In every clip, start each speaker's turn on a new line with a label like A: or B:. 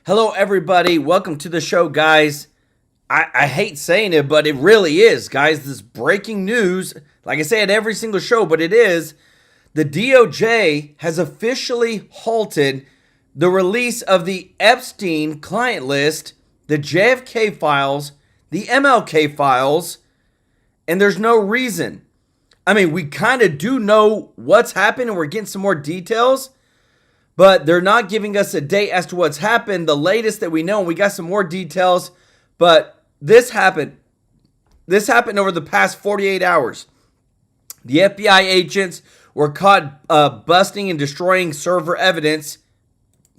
A: Hello, everybody. Welcome to the show, guys. I hate saying it, but it really is, guys. This breaking news, like I say at every single show, but it is, the DOJ has officially halted the release of the Epstein client list, the JFK files, the MLK files, and there's no reason. I mean, we kind of do know what's happened, and we're getting some more details, but they're not giving us a date as to what's happened. The latest that we know, and we got some more details, but this happened. This happened over the past 48 hours. The FBI agents were caught busting and destroying server evidence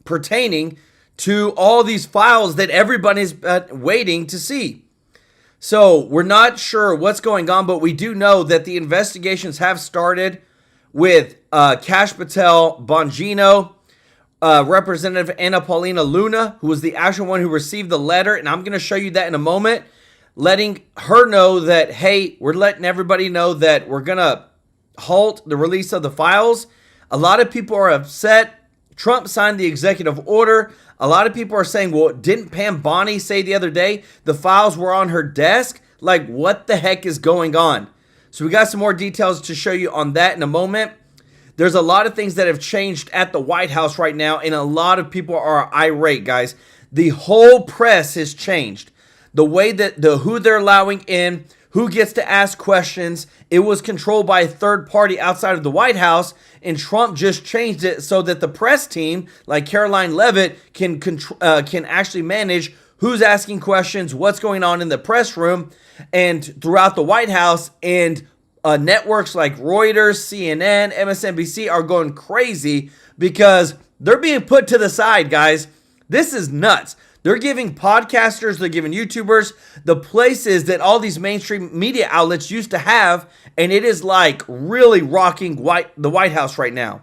A: pertaining to all these files that everybody's waiting to see. So we're not sure what's going on, but we do know that the investigations have started with Cash Patel Bongino, Representative Anna Paulina Luna, who was the actual one who received the letter, and I'm going to show you that in a moment, letting her know that, hey, we're letting everybody know that we're going to halt the release of the files. A lot of people are upset. Trump signed the executive order. A lot of people are saying, well, didn't Pam Bondi say the other day the files were on her desk? Like, what the heck is going on? So we got some more details to show you on that in a moment. There's a lot of things that have changed at the White House right now, and a lot of people are irate, guys. The whole press has changed. The way that who they're allowing in, who gets to ask questions, it was controlled by a third party outside of the White House, and Trump just changed it so that the press team, like Kayleigh Leavitt, can actually manage who's asking questions, what's going on in the press room, and throughout the White House, and networks like Reuters, CNN, MSNBC are going crazy because they're being put to the side, guys. This is nuts. They're giving podcasters, they're giving YouTubers the places that all these mainstream media outlets used to have, and it is like really rocking the White House right now.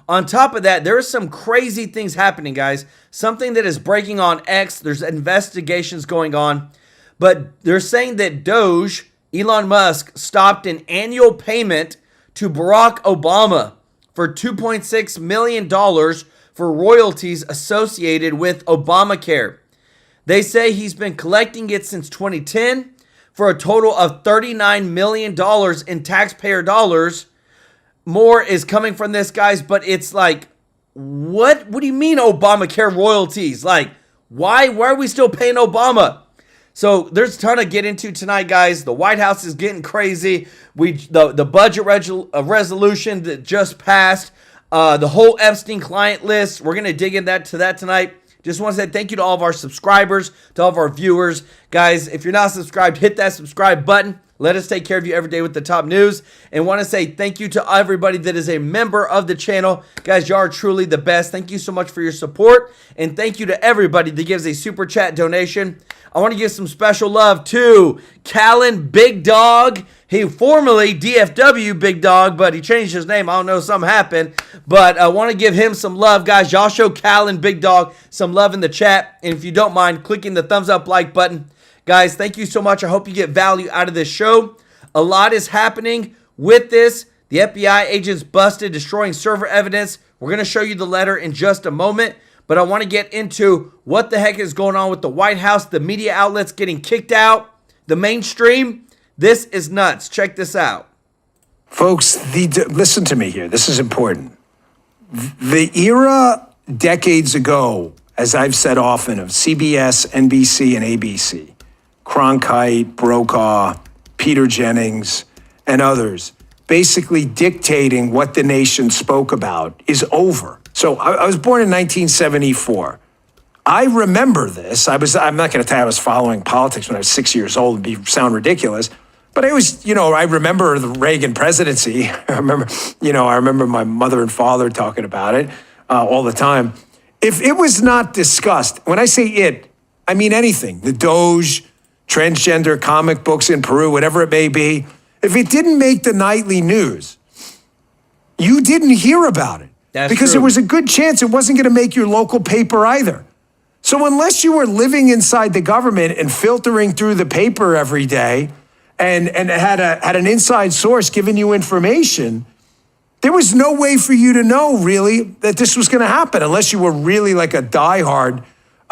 A: On top of that, there are some crazy things happening, guys. Something that is breaking on X. There's investigations going on, but they're saying that DOGE, Elon Musk, stopped an annual payment to Barack Obama for $2.6 million for royalties associated with Obamacare. They say he's been collecting it since 2010 for a total of $39 million in taxpayer dollars. More is coming from this, guys, but it's like, what do you mean Obamacare royalties? Like, why are we still paying Obama? So there's a ton to get into tonight, guys. The White House is getting crazy. The budget resolution that just passed, the whole Epstein client list, we're going to dig into that tonight. Just want to say thank you to all of our subscribers, to all of our viewers. Guys, if you're not subscribed, hit that subscribe button. Let us take care of you every day with the top news. And want to say thank you to everybody that is a member of the channel. Guys, you are truly the best. Thank you so much for your support. And thank you to everybody that gives a super chat donation. I want to give some special love to Callan Big Dog. He formerly DFW Big Dog, but he changed his name. I don't know, something happened. But I want to give him some love, guys. Y'all show Callan Big Dog some love in the chat. And if you don't mind, clicking the thumbs up like button. Guys, thank you so much. I hope you get value out of this show. A lot is happening with this. The FBI agents busted, destroying server evidence. We're going to show you the letter in just a moment. But I want to get into what the heck is going on with the White House, the media outlets getting kicked out, the mainstream. This is nuts. Check this out.
B: Folks, listen to me here. This is important. The era decades ago, as I've said often, of CBS, NBC, and ABC, Cronkite, Brokaw, Peter Jennings, and others, basically dictating what the nation spoke about, is over. So I was born in 1974. I remember this. I'm not going to tell you I was following politics when I was 6 years old. It'd sound ridiculous. But I remember the Reagan presidency. I remember my mother and father talking about it all the time. If it was not discussed, when I say it, I mean anything. The DOGE, transgender comic books in Peru, whatever it may be. If it didn't make the nightly news, you didn't hear about it. Because there was a good chance it wasn't going to make your local paper either. So unless you were living inside the government and filtering through the paper every day and had an inside source giving you information, there was no way for you to know really that this was going to happen unless you were really like a diehard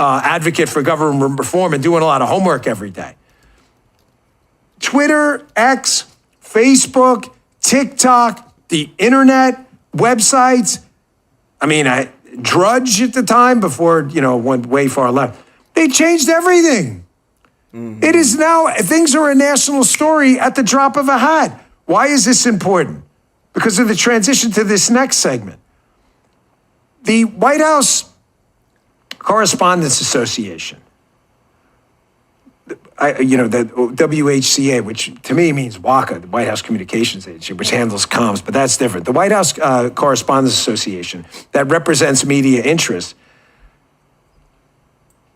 B: advocate for government reform and doing a lot of homework every day. Twitter, X, Facebook, TikTok, the internet, websites. I mean, Drudge at the time before, went way far left. They changed everything. Mm-hmm. It is now, things are a national story at the drop of a hat. Why is this important? Because of the transition to this next segment. The White House Correspondents Association, the WHCA, which to me means WACA, the White House Communications Agency, which handles comms, but that's different. The White House Correspondents Association that represents media interests,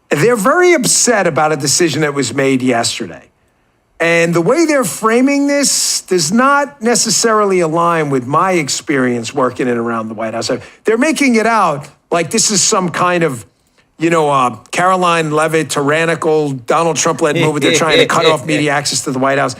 B: they're very upset about a decision that was made yesterday. And the way they're framing this does not necessarily align with my experience working in and around the White House. They're making it out like this is some kind of, Karoline Leavitt, tyrannical, Donald Trump-led move. They're trying to cut off media access to the White House.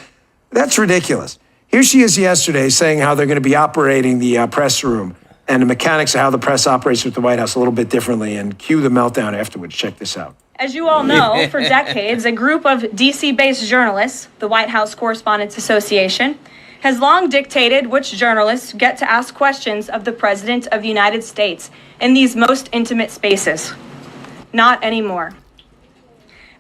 B: That's ridiculous. Here she is yesterday saying how they're going to be operating the press room and the mechanics of how the press operates with the White House a little bit differently, and cue the meltdown afterwards. Check this out.
C: As you all know, for decades, a group of DC-based journalists, the White House Correspondents Association, has long dictated which journalists get to ask questions of the President of the United States in these most intimate spaces. Not anymore.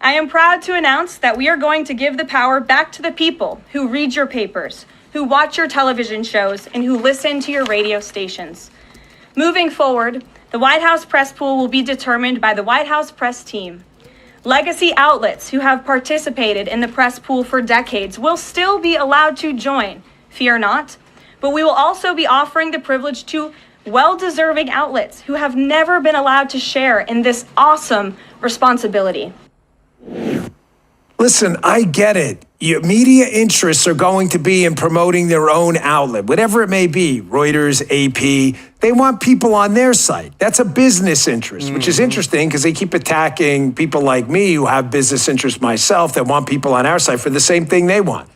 C: I am proud to announce that we are going to give the power back to the people who read your papers, who watch your television shows, and who listen to your radio stations. Moving forward, the White House press pool will be determined by the White House press team. Legacy outlets who have participated in the press pool for decades will still be allowed to join, fear not, but we will also be offering the privilege to well-deserving outlets who have never been allowed to share in this awesome responsibility.
B: Listen, I get it. Your media interests are going to be in promoting their own outlet, whatever it may be, Reuters, AP. They want people on their site. That's a business interest, which is interesting because they keep attacking people like me who have business interests myself that want people on our site for the same thing they want.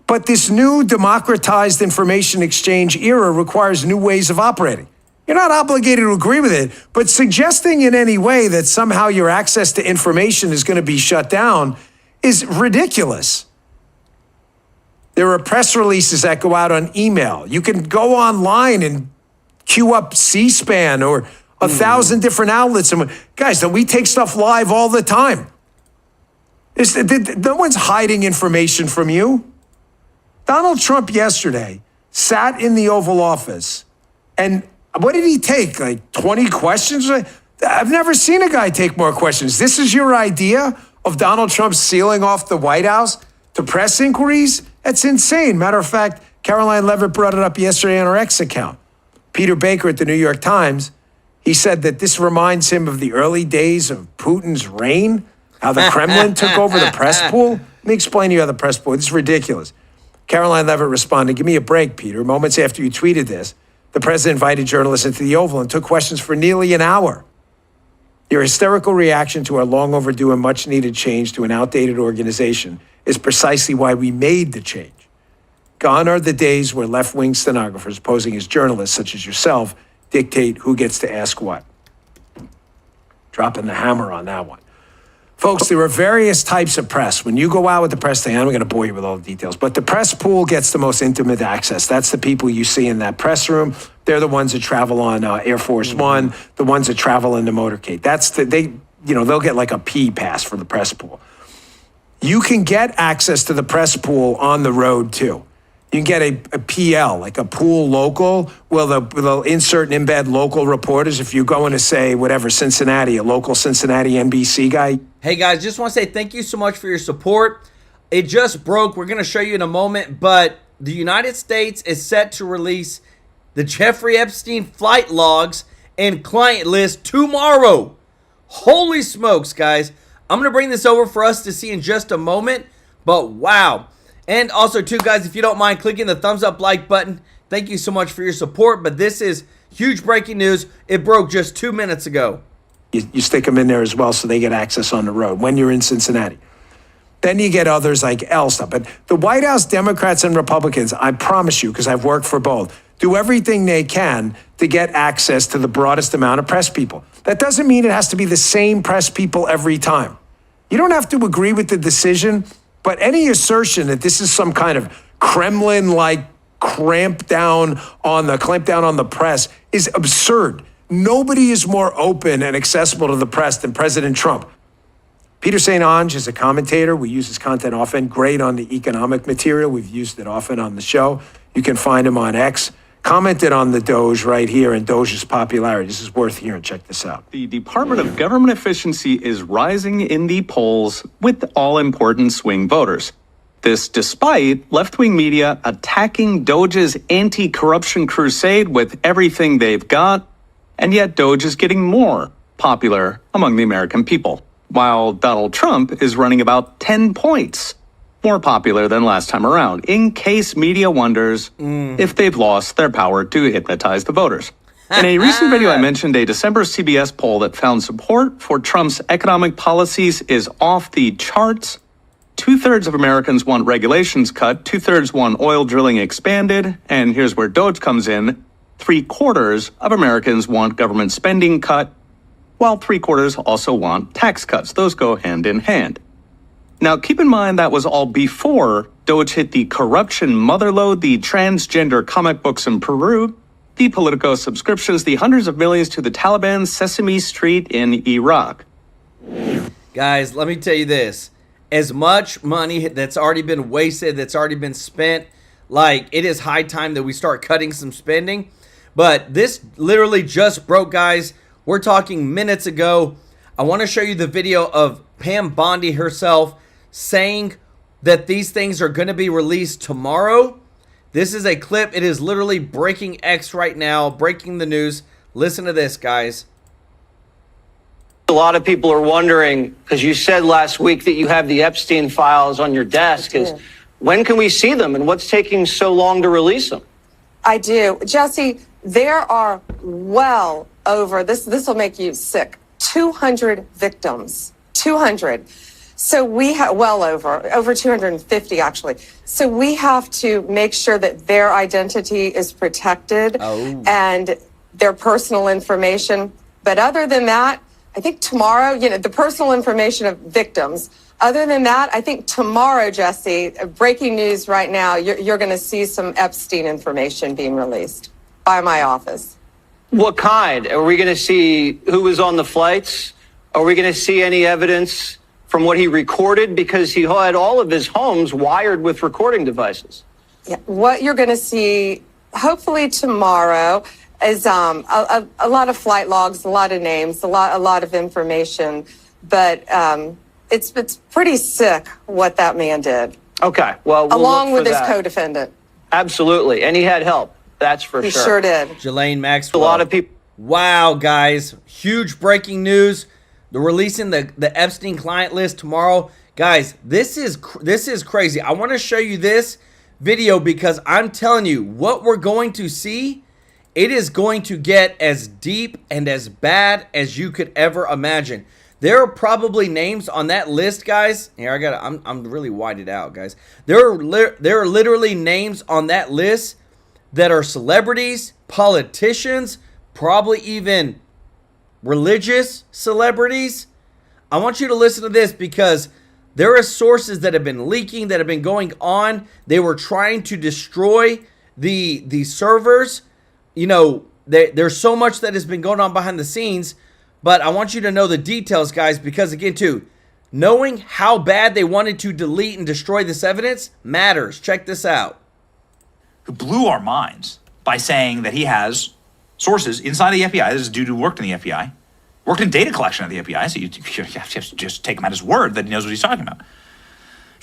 B: But this new democratized information exchange era requires new ways of operating. You're not obligated to agree with it, but suggesting in any way that somehow your access to information is going to be shut down is ridiculous. There are press releases that go out on email. You can go online and queue up C-SPAN or 1,000 different outlets. And guys, don't we take stuff live all the time? No one's hiding information from you. Donald Trump yesterday sat in the Oval Office, and what did he take, like 20 questions? I've never seen a guy take more questions. This is your idea of Donald Trump sealing off the White House to press inquiries? That's insane. Matter of fact, Karoline Leavitt brought it up yesterday on her X account. Peter Baker at the New York Times, he said that this reminds him of the early days of Putin's reign, how the Kremlin took over the press pool. Let me explain to you how the press pool, this is ridiculous. Karoline Leavitt responded, "Give me a break, Peter. Moments after you tweeted this, the president invited journalists into the Oval and took questions for nearly an hour. Your hysterical reaction to our long overdue and much needed change to an outdated organization is precisely why we made the change. Gone are the days where left-wing stenographers posing as journalists, such as yourself, dictate who gets to ask what." Dropping the hammer on that one. Folks, there are various types of press. When you go out with the press thing, I'm going to bore you with all the details, but the press pool gets the most intimate access. That's the people you see in that press room. They're the ones that travel on Air Force One, the ones that travel in the motorcade. They'll get like a P pass for the press pool. You can get access to the press pool on the road too. You can get a PL, like a pool local, where they'll insert and embed local reporters. If you're going to say, whatever, Cincinnati, a local Cincinnati NBC guy.
A: Hey guys, just want to say thank you so much for your support. It just broke. We're going to show you in a moment, but the United States is set to release the Jeffrey Epstein flight logs and client list tomorrow. Holy smokes, guys. I'm going to bring this over for us to see in just a moment, but wow. And also, too, guys, if you don't mind clicking the thumbs up like button, thank you so much for your support. But this is huge breaking news. It broke just 2 minutes ago.
B: You stick them in there as well so they get access on the road when you're in Cincinnati. Then you get others like L stuff. But the White House Democrats and Republicans, I promise you, because I've worked for both, do everything they can to get access to the broadest amount of press people. That doesn't mean it has to be the same press people every time. You don't have to agree with the decision, but any assertion that this is some kind of Kremlin-like clamp down on the press is absurd. Nobody is more open and accessible to the press than President Trump. Peter St. Onge is a commentator. We use his content often. Great on the economic material. We've used it often on the show. You can find him on X. Commented on the DOGE right here and DOGE's popularity. This is worth hearing. Check this out.
D: The Department of Government Efficiency is rising in the polls with all-important swing voters. This despite left-wing media attacking DOGE's anti-corruption crusade with everything they've got, and yet DOGE is getting more popular among the American people, while Donald Trump is running about 10 points more popular than last time around, in case media wonders if they've lost their power to hypnotize the voters. In a recent video, I mentioned a December CBS poll that found support for Trump's economic policies is off the charts. 2/3 of Americans want regulations cut, 2/3 want oil drilling expanded, and here's where DOGE comes in. 3/4 of Americans want government spending cut, while 3/4 also want tax cuts. Those go hand in hand. Now, keep in mind that was all before DOGE hit the corruption motherlode, the transgender comic books in Peru, the Politico subscriptions, the hundreds of millions to the Taliban's Sesame Street in Iraq.
A: Guys, let me tell you this. As much money that's already been wasted, that's already been spent, like, it is high time that we start cutting some spending. But this literally just broke, guys. We're talking minutes ago. I want to show you the video of Pam Bondi herself saying that these things are going to be released tomorrow. This is a clip. It is literally breaking X right now, breaking the news. Listen to this, guys.
E: A lot of people are wondering, because you said last week that you have the Epstein files on your desk, is when can we see them and what's taking so long to release them?
F: I do. Jesse, there are well over, this will make you sick, 200 victims. 200. So we have over 250 actually. So we have to make sure that their identity is protected and their personal information. But other than that, I think tomorrow, the personal information of victims. Other than that, I think tomorrow, Jesse, breaking news right now, you're going to see some Epstein information being released by my office.
E: What kind? Are we going to see who was on the flights? Are we going to see any evidence from what he recorded? Because he had all of his homes wired with recording devices.
F: Yeah, what you're going to see, hopefully tomorrow, is a lot of flight logs, a lot of names, a lot of information. But it's pretty sick what that man did.
E: Okay, well,
F: along with his co-defendant.
E: Absolutely, and he had help. That's for sure.
F: He sure did.
A: Ghislaine Maxwell.
E: A lot of people.
A: Wow, guys. Huge breaking news. They're releasing the Epstein client list tomorrow. Guys, this is crazy. I want to show you this video because I'm telling you, what we're going to see, it is going to get as deep and as bad as you could ever imagine. There are probably names on that list, guys. Here, I'm really whited out, guys. There are literally names on that list that are celebrities, politicians, probably even religious celebrities. I want you to listen to this because there are sources that have been leaking, that have been going on. They were trying to destroy the servers. There's so much that has been going on behind the scenes, but I want you to know the details, guys, because again, too, knowing how bad they wanted to delete and destroy this evidence matters. Check this out.
G: Who blew our minds by saying that he has sources inside the FBI. This is a dude who worked in the FBI, worked in data collection at the FBI, so you have to just take him at his word that he knows what he's talking about.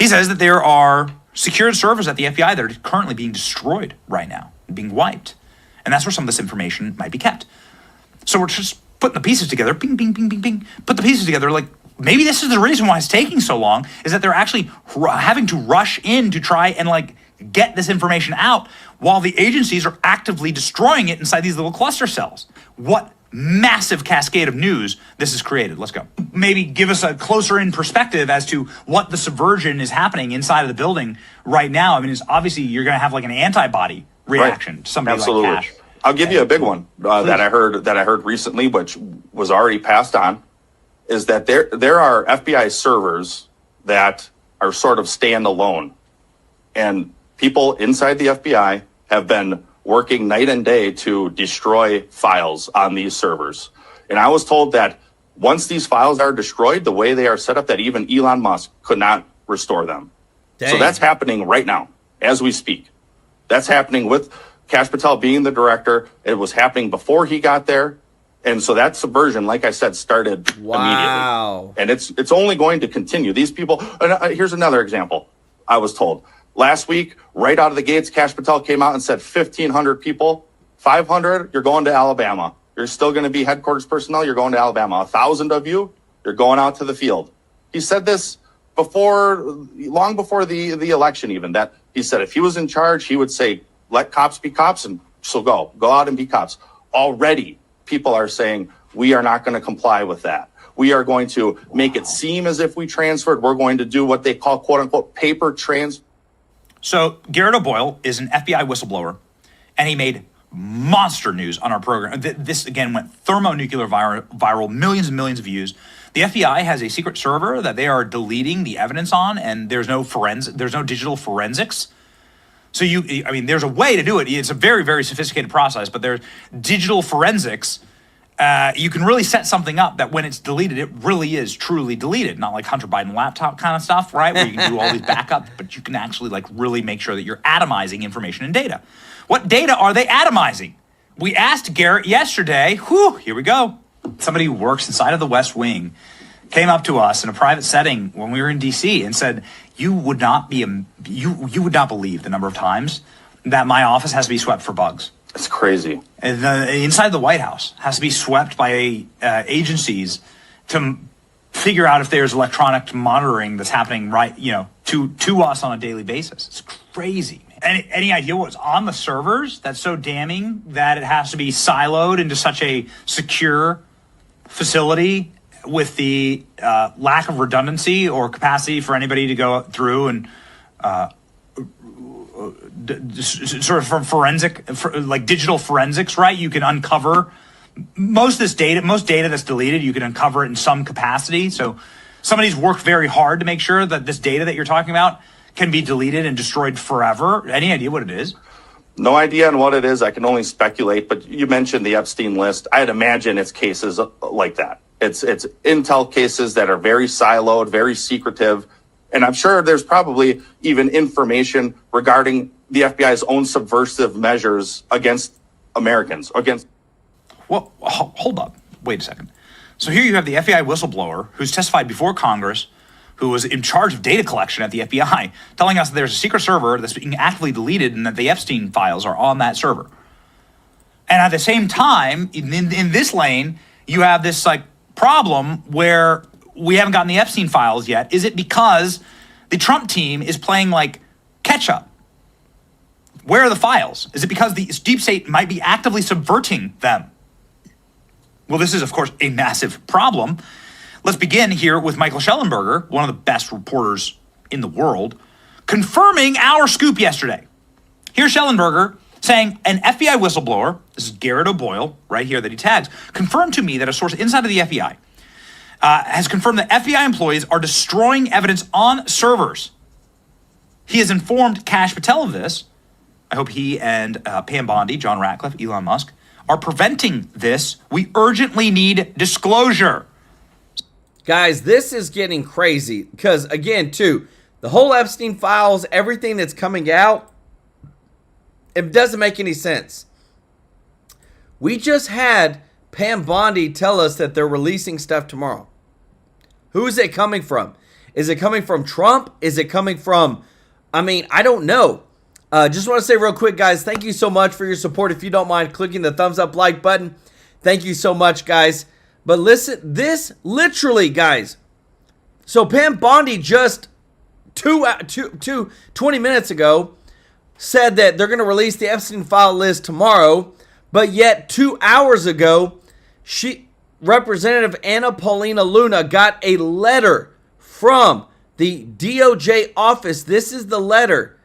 G: He says that there are secured servers at the FBI that are currently being destroyed right now, being wiped. And that's where some of this information might be kept. So we're just putting the pieces together, bing, bing, bing, bing, bing, put the pieces together, like maybe this is the reason why it's taking so long, is that they're actually having to rush in to try and get this information out while the agencies are actively destroying it inside these little cluster cells. What massive cascade of news this has created. Let's go. Maybe give us a closer in perspective as to what the subversion is happening inside of the building right now. I mean, it's obviously you're going to have like an antibody reaction to somebody
H: Absolutely.
G: like Cash.
H: I'll give you a big one that I heard recently, which was already passed on, is that there are FBI servers that are sort of standalone, and people inside the FBI have been working night and day to destroy files on these servers. And I was told that once these files are destroyed, the way they are set up, that even Elon Musk could not restore them.
A: Dang.
H: So that's happening right now as we speak. That's happening with Kash Patel being the director. It was happening before he got there. And so that subversion, like I said, started immediately. And it's only going to continue. These people, here's another example. I was told last week, right out of the gates, Kash Patel came out and said 1,500 people, 500, you're going to Alabama. You're still going to be headquarters personnel, you're going to Alabama. 1,000 of you, you're going out to the field. He said this long before the election even, that he said if he was in charge, he would say, let cops be cops, and so go out and be cops. Already, people are saying, we are not going to comply with that. We are going to make it seem as if we transferred. We're going to do what they call, quote unquote, paper transfer.
G: So Garrett O'Boyle is an FBI whistleblower, and he made monster news on our program. This, again, went thermonuclear viral, millions and millions of views. The FBI has a secret server that they are deleting the evidence on, and there's no digital forensics. So there's a way to do it. It's a very, very sophisticated process, but there's digital forensics. You can really set something up that when it's deleted, it really is truly deleted. Not like Hunter Biden laptop kind of stuff, right? Where you can do all these backups, but you can actually really make sure that you're atomizing information and data. What data are they atomizing? We asked Garrett yesterday. Here we go. Somebody who works inside of the West Wing came up to us in a private setting when we were in DC and said, you would not believe the number of times that my office has to be swept for bugs.
H: It's crazy.
G: And inside the White House has to be swept by agencies to figure out if there's electronic monitoring that's happening to us on a daily basis. It's crazy. Any idea what's on the servers that's so damning that it has to be siloed into such a secure facility with the lack of redundancy or capacity for anybody to go through and sort of from digital forensics, right? You can uncover most data that's deleted, you can uncover it in some capacity. So somebody's worked very hard to make sure that this data that you're talking about can be deleted and destroyed forever. Any idea what it is?
H: No idea on what it is. I can only speculate, but you mentioned the Epstein list. I'd imagine it's cases like that. It's intel cases that are very siloed, very secretive. And I'm sure there's probably even information regarding the FBI's own subversive measures against Americans,
G: Well, hold up. Wait a second. So here you have the FBI whistleblower who's testified before Congress, who was in charge of data collection at the FBI, telling us that there's a secret server that's being actively deleted and that the Epstein files are on that server. And at the same time, in this lane, you have this problem where we haven't gotten the Epstein files yet. Is it because the Trump team is playing catch up? Where are the files? Is it because the deep state might be actively subverting them? Well, this is, of course, a massive problem. Let's begin here with Michael Shellenberger, one of the best reporters in the world, confirming our scoop yesterday. Here's Shellenberger saying an FBI whistleblower, this is Garrett O'Boyle, right here that he tags, confirmed to me that a source inside of the FBI has confirmed that FBI employees are destroying evidence on servers. He has informed Kash Patel of this. I hope he and Pam Bondi, John Ratcliffe, Elon Musk, are preventing this. We urgently need disclosure.
A: Guys, this is getting crazy because, again, too, the whole Epstein files, everything that's coming out, it doesn't make any sense. We just had Pam Bondi tell us that they're releasing stuff tomorrow. Who is it coming from? Is it coming from Trump? Is it coming from, I don't know. Just want to say real quick, guys, thank you so much for your support. If you don't mind clicking the thumbs up like button, thank you so much, guys. But listen, this literally, guys. So Pam Bondi just 20 minutes ago said that they're going to release the Epstein file list tomorrow. But yet 2 hours ago, Representative Anna Paulina Luna got a letter from the DOJ office. This is the letter.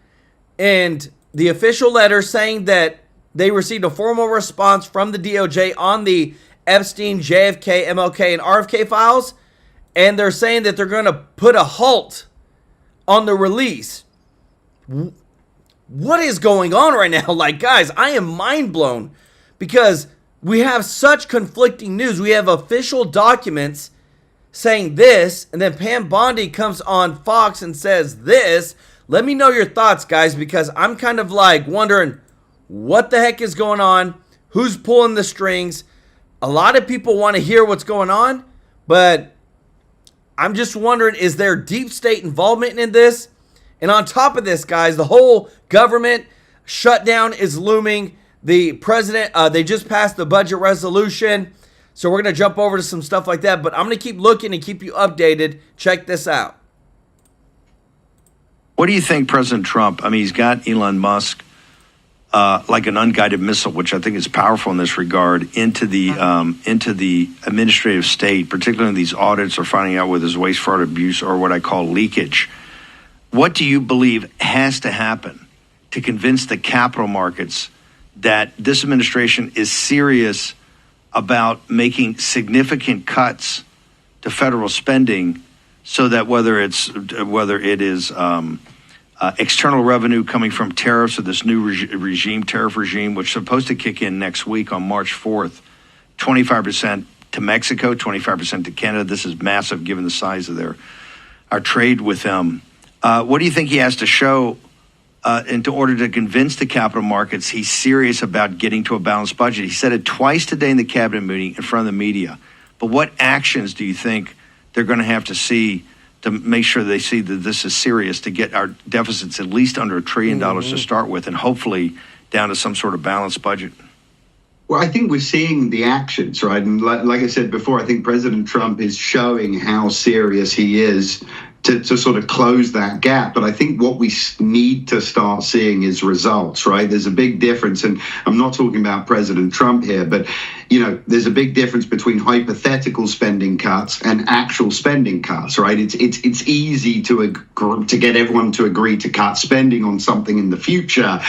A: And the official letter saying that they received a formal response from the DOJ on the Epstein, JFK, MLK, and RFK files, and they're saying that they're going to put a halt on the release. What is going on right now? Like, guys, I am mind blown because we have such conflicting news. We have official documents saying this, and then Pam Bondi comes on Fox and says this. Let me know your thoughts, guys, because I'm kind of like wondering what the heck is going on, who's pulling the strings. A lot of people want to hear what's going on, but I'm just wondering, is there deep state involvement in this? And on top of this, guys, the whole government shutdown is looming. The president, they just passed the budget resolution. So we're going to jump over to some stuff like that. But I'm going to keep looking and keep you updated. Check this out.
I: What do you think, President Trump? I mean, he's got Elon Musk like an unguided missile, which I think is powerful in this regard, into the administrative state, particularly in these audits or finding out whether there's waste, fraud, abuse, or what I call leakage. What do you believe has to happen to convince the capital markets that this administration is serious about making significant cuts to federal spending, so that whether it is external revenue coming from tariffs or this new tariff regime, which is supposed to kick in next week on March 4th, 25% to Mexico, 25% to Canada. This is massive given the size of our trade with them. What do you think he has to show in order to convince the capital markets he's serious about getting to a balanced budget? He said it twice today in the cabinet meeting in front of the media. But what actions do you think they're going to have to see to make sure they see that this is serious, to get our deficits at least under $1 trillion to start with, and hopefully down to some sort of balanced budget?
J: Well, I think we're seeing the actions, right? And like I said before, I think President Trump is showing how serious he is to sort of close that gap. But I think what we need to start seeing is results, right? There's a big difference, and I'm not talking about President Trump here, but there's a big difference between hypothetical spending cuts and actual spending cuts, right? It's easy to get everyone to agree to cut spending on something in the future.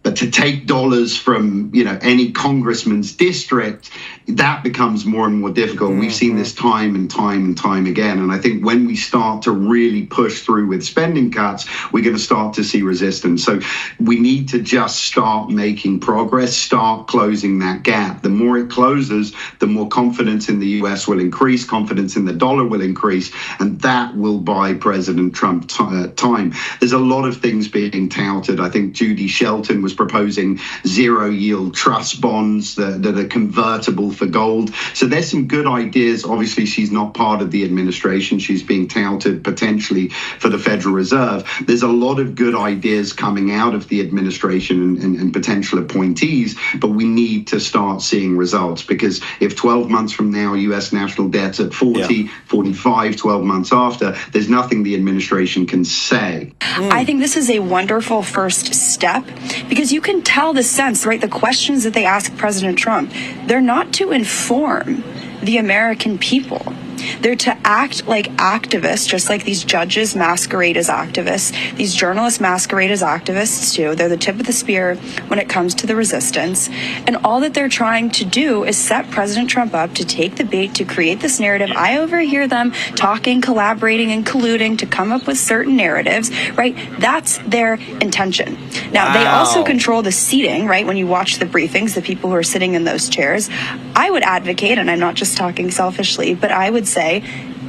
J: But to take dollars from, any congressman's district, that becomes more and more difficult. We've seen this time and time again. And I think when we start to really push through with spending cuts, we're going to start to see resistance. So we need to just start making progress, start closing that gap. The more it closes, the more confidence in the U.S. will increase, confidence in the dollar will increase, and that will buy President Trump time. There's a lot of things being touted. I think Judy Shelton was proposing zero-yield trust bonds that are convertible for gold. So there's some good ideas. Obviously, she's not part of the administration. She's being touted potentially for the Federal Reserve. There's a lot of good ideas coming out of the administration and potential appointees, but we need to start seeing results, because if 12 months from now, U.S. national debt's at 40, 45, 12 months after, there's nothing the administration can say.
K: I think this is a wonderful first step, because you can tell the sense, right? The questions that they ask President Trump, they're not to inform the American people. They're to act like activists, just like these judges masquerade as activists. These journalists masquerade as activists too. They're the tip of the spear when it comes to the resistance. And all that they're trying to do is set President Trump up to take the bait, to create this narrative. I overhear them talking, collaborating, and colluding to come up with certain narratives, right? That's their intention. Now, they also control the seating, right? When you watch the briefings, the people who are sitting in those chairs, I would advocate, and I'm not just talking selfishly, but I would say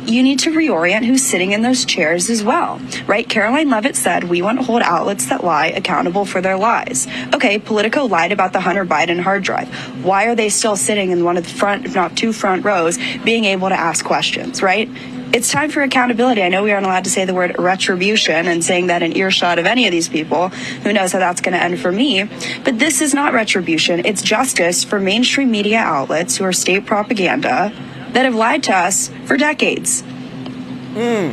K: you need to reorient who's sitting in those chairs as well, right? Karoline Leavitt said, we want to hold outlets that lie accountable for their lies. Okay, Politico lied about the Hunter Biden hard drive. Why are they still sitting in one of the front, if not two front rows, being able to ask questions, right? It's time for accountability. I know we aren't allowed to say the word retribution, and saying that in earshot of any of these people, who knows how that's going to end for me. But this is not retribution. It's justice for mainstream media outlets who are state propaganda that have lied to us for decades.
I: I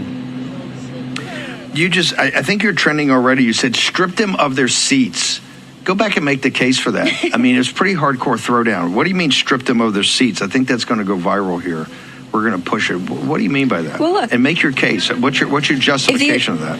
I: think you're trending already. You said strip them of their seats. Go back and make the case for that. I mean, it's pretty hardcore throwdown. What do you mean strip them of their seats? I think that's going to go viral here. We're going to push it. What do you mean by that?
K: Well, look,
I: and make your case. What's your justification of that?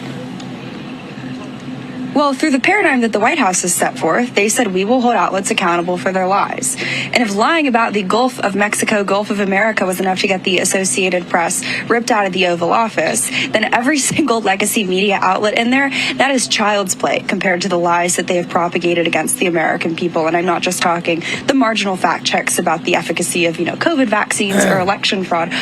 K: Well, through the paradigm that the White House has set forth, they said we will hold outlets accountable for their lies. And if lying about the Gulf of Mexico, Gulf of America was enough to get the Associated Press ripped out of the Oval Office, then every single legacy media outlet in there, that is child's play compared to the lies that they have propagated against the American people. And I'm not just talking the marginal fact checks about the efficacy of, COVID vaccines or election fraud.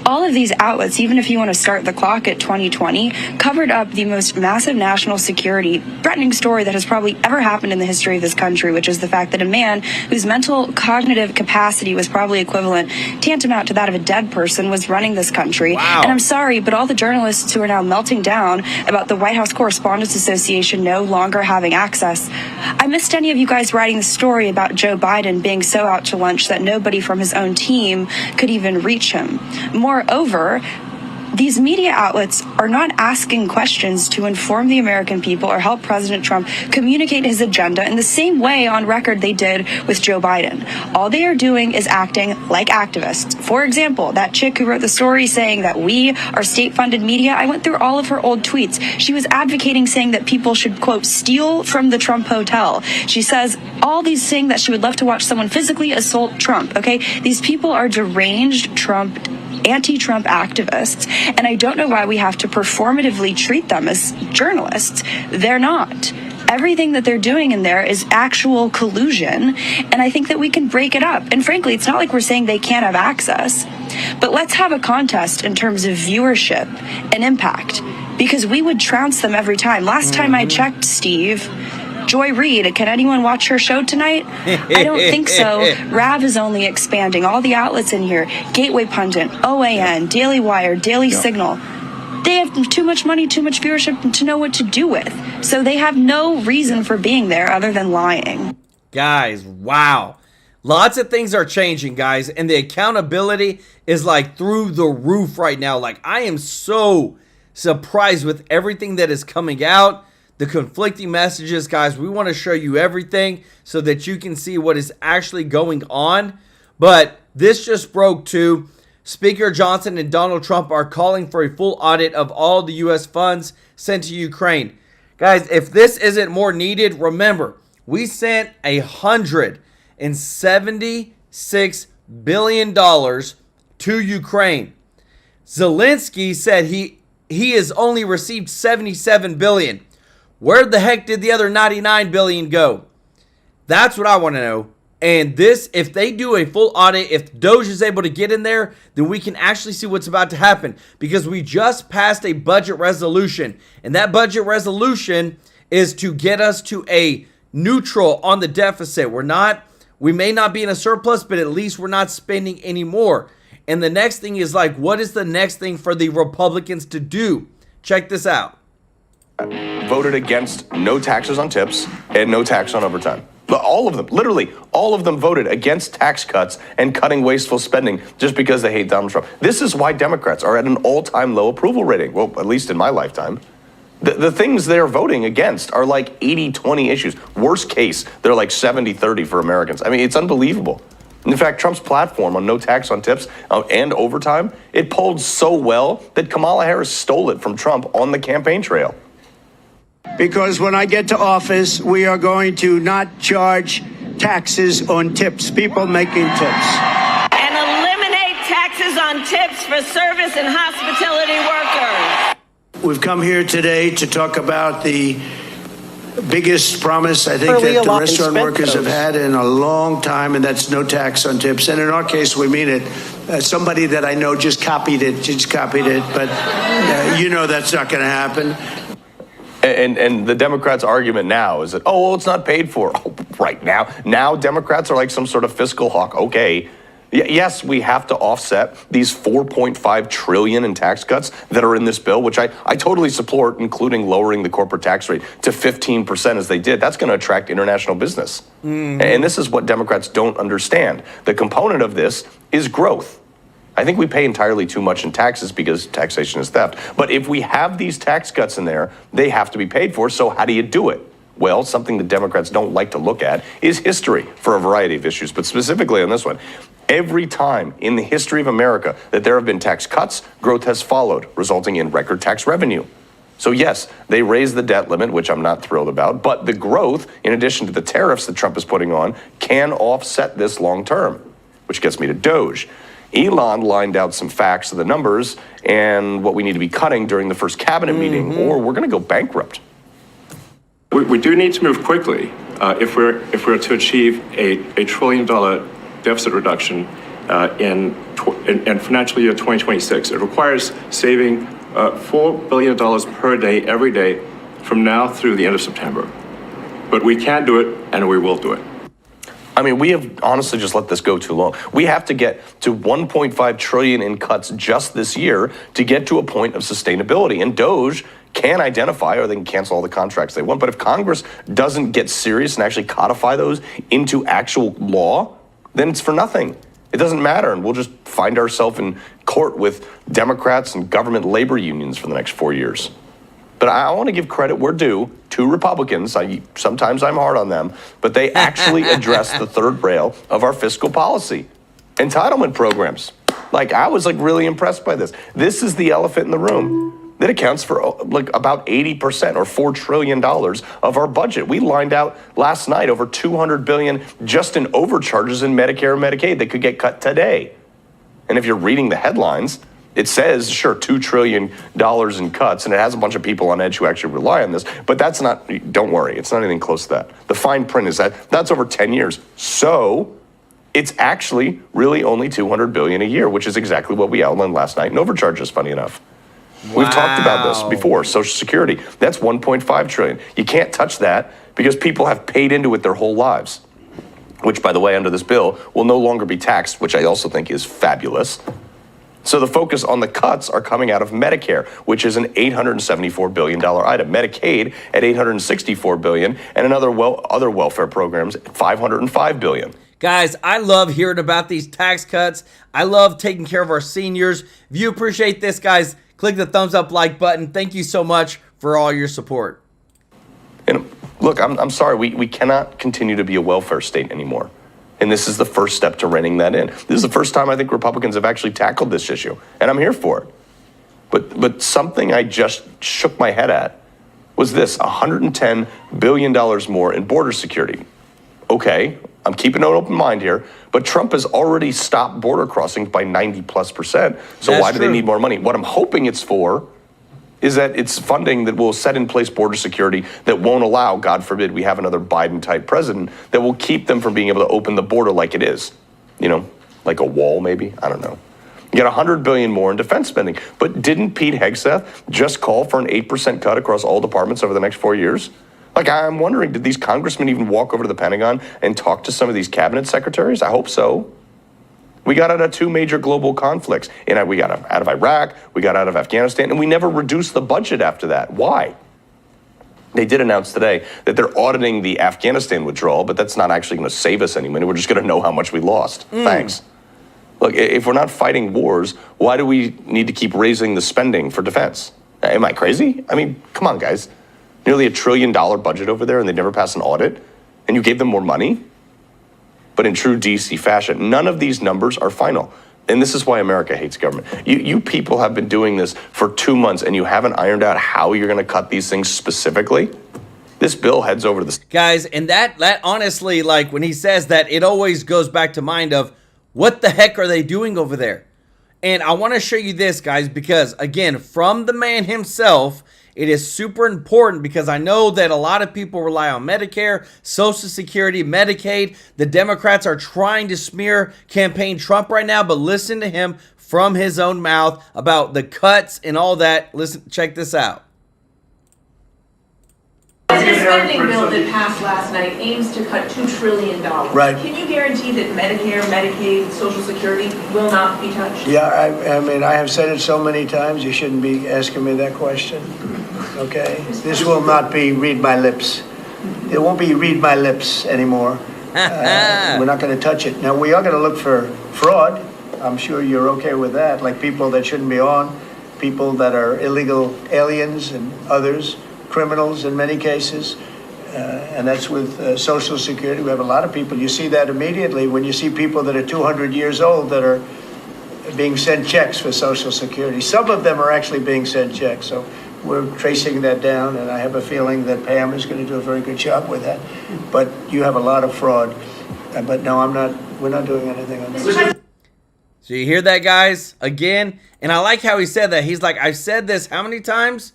K: All of these outlets, even if you want to start the clock at 2020, covered up the most massive national security threatening story that has probably ever happened in the history of this country, which is the fact that a man whose mental cognitive capacity was probably equivalent, tantamount to that of a dead person, was running this country.
A: Wow.
K: And I'm sorry, but all the journalists who are now melting down about the White House Correspondents Association no longer having access. I missed any of you guys writing the story about Joe Biden being so out to lunch that nobody from his own team could even reach him. Moreover, these media outlets are not asking questions to inform the American people or help President Trump communicate his agenda in the same way on record they did with Joe Biden. All they are doing is acting like activists. For example, that chick who wrote the story saying that we are state-funded media, I went through all of her old tweets. She was advocating saying that people should, quote, steal from the Trump hotel. She says all these saying that she would love to watch someone physically assault Trump, okay? These people are deranged anti-Trump activists, and I don't know why we have to performatively treat them as journalists. They're not. Everything that they're doing in there is actual collusion, and I think that we can break it up. And frankly, it's not like we're saying they can't have access, but let's have a contest in terms of viewership and impact, because we would trounce them every time. Last time I checked, Steve, Joy Reid, can anyone watch her show tonight? I don't think so. Rav is only expanding. All the outlets in here, Gateway Pundit, OAN, Daily Wire, Daily Signal, they have too much money, too much viewership to know what to do with. So they have no reason for being there other than lying.
A: Guys, wow. Lots of things are changing, guys, and the accountability is like through the roof right now. Like, I am so surprised with everything that is coming out. The conflicting messages, guys, we want to show you everything so that you can see what is actually going on. But this just broke too. Speaker Johnson and Donald Trump are calling for a full audit of all the U.S. funds sent to Ukraine. Guys, if this isn't more needed, remember, we sent $176 billion to Ukraine. Zelensky said he has only received $77 billion. Where the heck did the other $99 billion go? That's what I want to know. And this, if they do a full audit, if DOGE is able to get in there, then we can actually see what's about to happen. Because we just passed a budget resolution. And that budget resolution is to get us to a neutral on the deficit. We may not be in a surplus, but at least we're not spending any more. And the next thing is like, what is the next thing for the Republicans to do? Check this out.
L: Voted against no taxes on tips and no tax on overtime. All of them, literally, all of them voted against tax cuts and cutting wasteful spending just because they hate Donald Trump. This is why Democrats are at an all-time low approval rating. Well, at least in my lifetime. The things they're voting against are like 80-20 issues. Worst case, they're like 70-30 for Americans. I mean, it's unbelievable. In fact, Trump's platform on no tax on tips and overtime, it polled so well that Kamala Harris stole it from Trump on the campaign trail.
M: Because when I get to office, we are going to not charge taxes on tips, people making tips.
N: And eliminate taxes on tips for service and hospitality workers.
M: We've come here today to talk about the biggest promise I think that the restaurant workers have had in a long time, and that's no tax on tips. And in our case, we mean it. Somebody that I know just copied it, but that's not going to happen.
L: And the Democrats' argument now is that, it's not paid for. Oh, right now. Now Democrats are like some sort of fiscal hawk. Okay. Yes, we have to offset these $4.5 trillion in tax cuts that are in this bill, which I totally support, including lowering the corporate tax rate to 15% as they did. That's going to attract international business. And this is what Democrats don't understand. The component of this is growth. I think we pay entirely too much in taxes because taxation is theft. But if we have these tax cuts in there, they have to be paid for. So how do you do it? Well, something the Democrats don't like to look at is history for a variety of issues, but specifically on this one. Every time in the history of America that there have been tax cuts, growth has followed, resulting in record tax revenue. So yes, they raised the debt limit, which I'm not thrilled about, but the growth, in addition to the tariffs that Trump is putting on, can offset this long term, which gets me to DOGE. Elon lined out some facts of the numbers and what we need to be cutting during the first cabinet meeting, or we're going to go bankrupt.
O: We do need to move quickly if we're to achieve a $1 trillion deficit reduction in financial year 2026. It requires saving $4 billion per day, every day, from now through the end of September. But we can do it, and we will do it.
L: I mean, we have honestly just let this go too long. We have to get to 1.5 trillion in cuts just this year to get to a point of sustainability. And DOGE can identify, or they can cancel all the contracts they want. But if Congress doesn't get serious and actually codify those into actual law, then it's for nothing. It doesn't matter, and we'll just find ourselves in court with Democrats and government labor unions for the next 4 years. But I want to give credit where due to Republicans. Sometimes I'm hard on them, but they actually address the third rail of our fiscal policy. Entitlement programs. I was really impressed by this. This is the elephant in the room. That accounts for about 80% or $4 trillion of our budget. We lined out last night over $200 billion just in overcharges in Medicare and Medicaid that could get cut today. And if you're reading the headlines, it says, sure, $2 trillion in cuts, and it has a bunch of people on edge who actually rely on this, but that's not, don't worry, it's not anything close to that. The fine print is that's over 10 years. So it's actually really only $200 billion a year, which is exactly what we outlined last night in overcharges, funny enough. Wow. We've talked about this before, Social Security. That's $1.5 trillion. You can't touch that because people have paid into it their whole lives, which, by the way, under this bill, will no longer be taxed, which I also think is fabulous. So the focus on the cuts are coming out of Medicare, which is an $874 billion item. Medicaid at $864 billion, and other welfare programs at $505 billion.
A: Guys, I love hearing about these tax cuts. I love taking care of our seniors. If you appreciate this, guys, click the thumbs up like button. Thank you so much for all your support.
L: And look, I'm sorry, we cannot continue to be a welfare state anymore. And this is the first step to reining that in. This is the first time I think Republicans have actually tackled this issue, and I'm here for it. But something I just shook my head at was this: $110 billion more in border security. Okay, I'm keeping an open mind here, but Trump has already stopped border crossings by 90+%. So why do they need more money? What I'm hoping it's for is that it's funding that will set in place border security that won't allow, God forbid, we have another Biden-type president, that will keep them from being able to open the border like it is. You know, like a wall maybe? I don't know. You get $100 billion more in defense spending. But didn't Pete Hegseth just call for an 8% cut across all departments over the next 4 years? I'm wondering, did these congressmen even walk over to the Pentagon and talk to some of these cabinet secretaries? I hope so. We got out of 2 major global conflicts. And we got out of Iraq, we got out of Afghanistan, and we never reduced the budget after that. Why? They did announce today that they're auditing the Afghanistan withdrawal, but that's not actually going to save us any money. We're just going to know how much we lost. Thanks. Look, if we're not fighting wars, why do we need to keep raising the spending for defense? Am I crazy? I mean, come on, guys. Nearly $1 trillion budget over there, and they never pass an audit, and you gave them more money? But in true DC fashion, none of these numbers are final. And this is why America hates government. You people have been doing this for 2 months, and you haven't ironed out how you're going to cut these things specifically. This bill heads over to the...
A: Guys, and that honestly, when he says that, it always goes back to mind of, what the heck are they doing over there? And I want to show you this, guys, because, again, from the man himself... It is super important because I know that a lot of people rely on Medicare, Social Security, Medicaid. The Democrats are trying to smear campaign Trump right now, but listen to him from his own mouth about the cuts and all that. Listen, check this out.
P: The spending bill that passed last night aims to cut $2 trillion.
M: Right.
P: Can you guarantee that Medicare, Medicaid, Social Security will not be touched?
M: Yeah, I mean, I have said it so many times, you shouldn't be asking me that question. Okay? This will not be read my lips. It won't be read my lips anymore. We're not going to touch it. Now, we are going to look for fraud. I'm sure you're okay with that, like people that shouldn't be on, people that are illegal aliens and others. Criminals in many cases, and that's with Social Security. We have a lot of people. You see that immediately when you see people that are 200 years old that are being sent checks for Social Security. Some of them are actually being sent checks. So we're tracing that down, and I have a feeling that Pam is going to do a very good job with that. But you have a lot of fraud. But no, we're not doing anything on this.
A: So you hear that, guys? Again, and I like how he said that. He's like, I've said this how many times?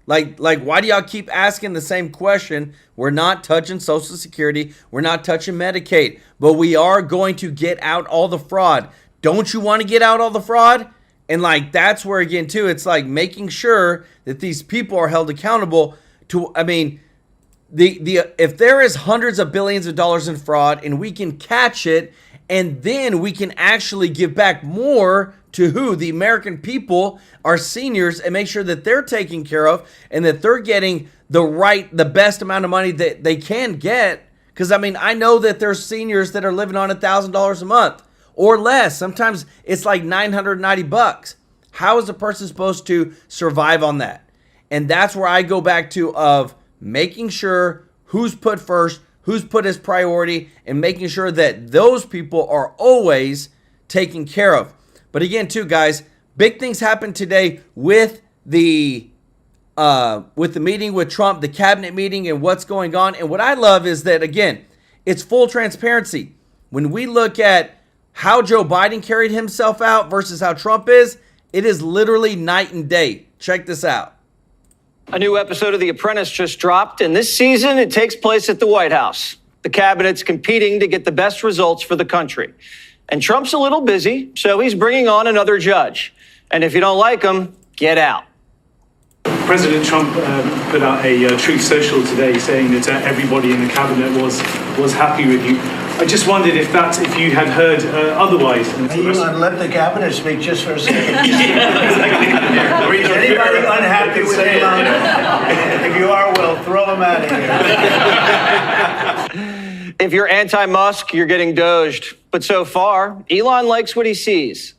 A: Like, why do y'all keep asking the same question? We're not touching Social Security. We're not touching Medicaid. But we are going to get out all the fraud. Don't you want to get out all the fraud? And like, that's where, again, too, it's like making sure that these people are held accountable to, I mean, if there is hundreds of billions of dollars in fraud and we can catch it, and then we can actually give back more to who? The American people, our seniors, and make sure that they're taken care of and that they're getting the best amount of money that they can get. Because, I mean, I know that there's seniors that are living on $1,000 a month or less. Sometimes it's like $990. How is a person supposed to survive on that? And that's where I go back to of making sure who's put first, who's put as priority, and making sure that those people are always taken care of. But again, too, guys, big things happened today with the meeting with Trump, the cabinet meeting, and what's going on. And what I love is that, again, it's full transparency. When we look at how Joe Biden carried himself out versus how Trump is, it is literally night and day. Check this out.
E: A new episode of The Apprentice just dropped, and this season it takes place at the White House. The cabinet's competing to get the best results for the country. And Trump's a little busy, so he's bringing on another judge. And if you don't like him, get out.
Q: President Trump put out a Truth Social today saying that everybody in the cabinet was happy with you. I just wondered if you had heard otherwise.
M: Elon, let the cabinet speak just for a second. Is anybody unhappy with Elon? If you are, well, throw him out of here.
E: If you're anti-Musk, you're getting doged. But so far, Elon likes what he sees.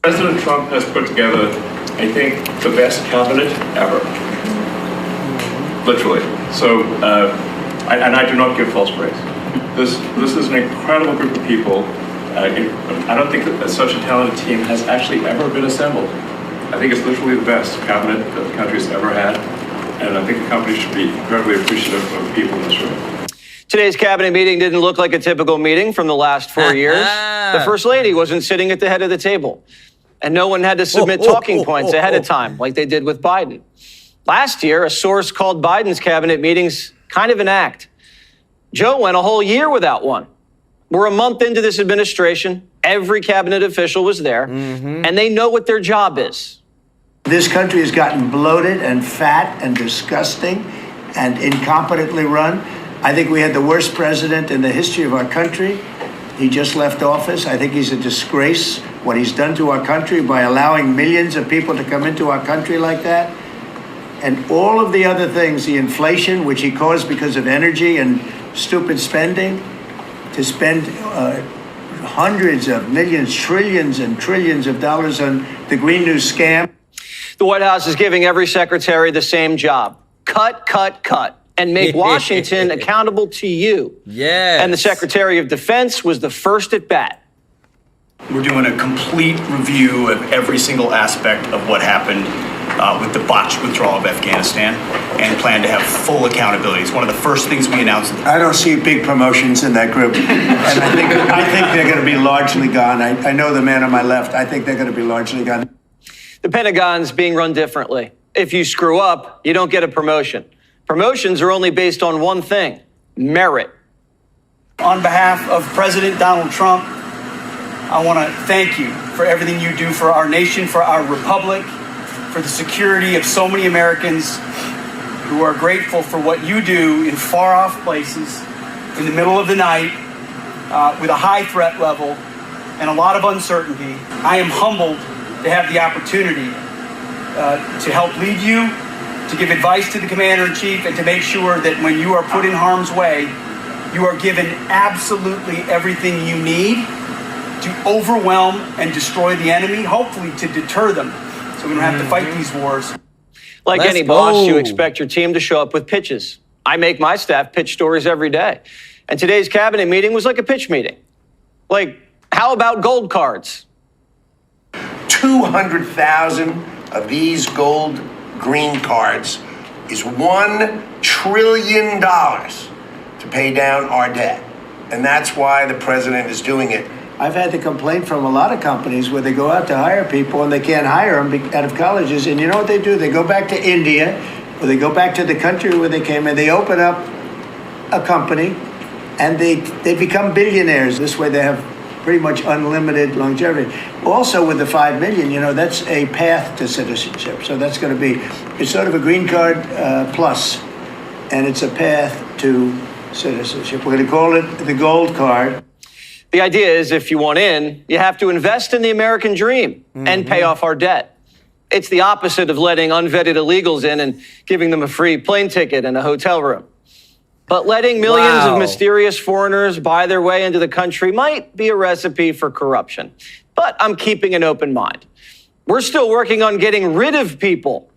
O: President Trump has put together, I think, the best cabinet ever. Literally. So, and I do not give false praise. This is an incredible group of people. I don't think that such a talented team has actually ever been assembled. I think it's literally the best cabinet that the country's ever had, and I think the company should be incredibly appreciative of the people in this room.
E: Today's cabinet meeting didn't look like a typical meeting from the last 4 years. The First Lady wasn't sitting at the head of the table, and no one had to submit talking points ahead of time like they did with Biden. Last year, a source called Biden's cabinet meetings kind of an act. Joe went a whole year without one. We're a month into this administration. Every cabinet official was there, and they know what their job is.
M: This country has gotten bloated and fat and disgusting and incompetently run. I think we had the worst president in the history of our country. He just left office. I think he's a disgrace, what he's done to our country by allowing millions of people to come into our country like that. And all of the other things, the inflation, which he caused because of energy and stupid spending, to spend hundreds of millions, trillions and trillions of dollars on the Green New scam.
E: The White House is giving every secretary the same job. Cut, cut, cut, and make Washington accountable to you.
A: Yes.
E: And the Secretary of Defense was the first at bat.
R: We're doing a complete review of every single aspect of what happened with the botched withdrawal of Afghanistan and plan to have full accountability. It's one of the first things we announced.
M: I don't see big promotions in that group. And I think they're going to be largely gone. I know the man on my left. I think they're going to be largely gone.
E: The Pentagon's being run differently. If you screw up, you don't get a promotion. Promotions are only based on one thing: merit.
S: On behalf of President Donald Trump, I want to thank you for everything you do for our nation, for our republic, for the security of so many Americans who are grateful for what you do in far-off places, in the middle of the night, with a high threat level and a lot of uncertainty. I am humbled to have the opportunity to help lead you, to give advice to the Commander-in-Chief, and to make sure that when you are put in harm's way, you are given absolutely everything you need to overwhelm and destroy the enemy, hopefully to deter them, so we don't have to fight these wars.
E: Like any boss, you expect your team to show up with pitches. I make my staff pitch stories every day. And today's cabinet meeting was like a pitch meeting. Like, how about gold cards?
T: 200,000 of these gold green cards is $1 trillion to pay down our debt. And that's why the president is doing it.
M: I've had the complaint from a lot of companies where they go out to hire people and they can't hire them out of colleges. And you know what they do? They go back to India, or they go back to the country where they came, and they open up a company, and they become billionaires. This way they have pretty much unlimited longevity. Also with the 5 million, you know, that's a path to citizenship. So that's going to be, it's sort of a green card plus, and it's a path to citizenship. We're going to call it the gold card.
E: The idea is if you want in, you have to invest in the American dream and pay off our debt. It's the opposite of letting unvetted illegals in and giving them a free plane ticket and a hotel room. But letting millions of mysterious foreigners buy their way into the country might be a recipe for corruption. But I'm keeping an open mind. We're still working on getting rid of people.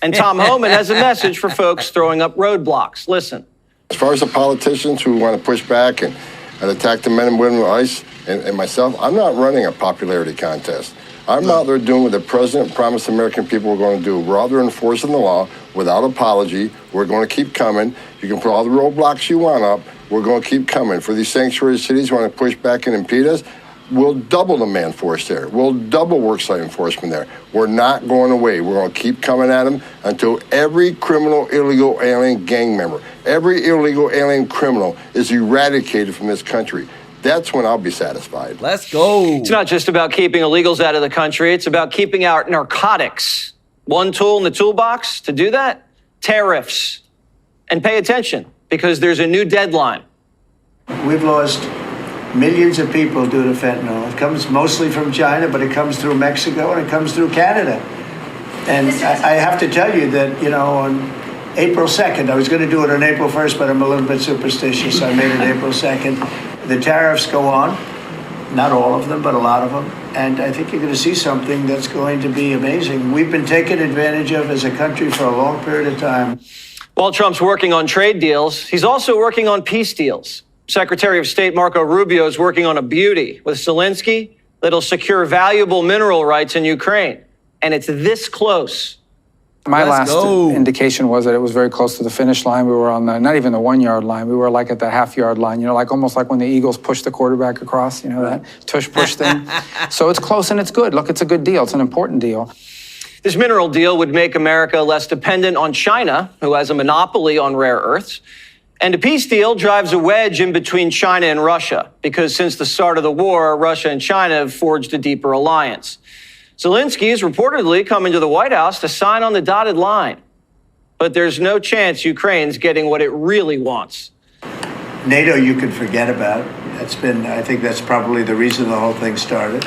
E: And Tom Homan has a message for folks throwing up roadblocks. Listen.
U: As far as the politicians who want to push back and attack the men and women of ICE and myself, I'm not running a popularity contest. I'm out there doing what the president promised the American people we're going to do. We're out there enforcing the law without apology. We're going to keep coming. You can put all the roadblocks you want up. We're going to keep coming. For these sanctuary cities who want to push back and impede us, we'll double the man force there. We'll double worksite enforcement there. We're not going away. We're going to keep coming at them until every criminal, illegal alien gang member, every illegal alien criminal is eradicated from this country. That's when I'll be satisfied.
A: Let's go.
E: It's not just about keeping illegals out of the country. It's about keeping out narcotics. One tool in the toolbox to do that, tariffs. And pay attention, because there's a new deadline.
M: We've lost millions of people due to fentanyl. It comes mostly from China, but it comes through Mexico and it comes through Canada. And I have to tell you that, you know, on April 2nd, I was going to do it on April 1st, but I'm a little bit superstitious, so I made it April 2nd. The tariffs go on, not all of them, but a lot of them. And I think you're going to see something that's going to be amazing. We've been taken advantage of as a country for a long period of time.
E: While Trump's working on trade deals, he's also working on peace deals. Secretary of State Marco Rubio is working on a beauty with Zelensky that'll secure valuable mineral rights in Ukraine. And it's this close.
V: My last indication was that it was very close to the finish line. We were on the, not even the 1 yard line. We were like at the half-yard line, you know, like almost like when the Eagles push the quarterback across, you know, that tush-push thing. So it's close and it's good. Look, it's a good deal. It's an important deal.
E: This mineral deal would make America less dependent on China, who has a monopoly on rare earths. And a peace deal drives a wedge in between China and Russia, because since the start of the war, Russia and China have forged a deeper alliance. Zelensky is reportedly coming to the White House to sign on the dotted line. But there's no chance Ukraine's getting what it really wants.
M: NATO you can forget about. I think that's probably the reason the whole thing started.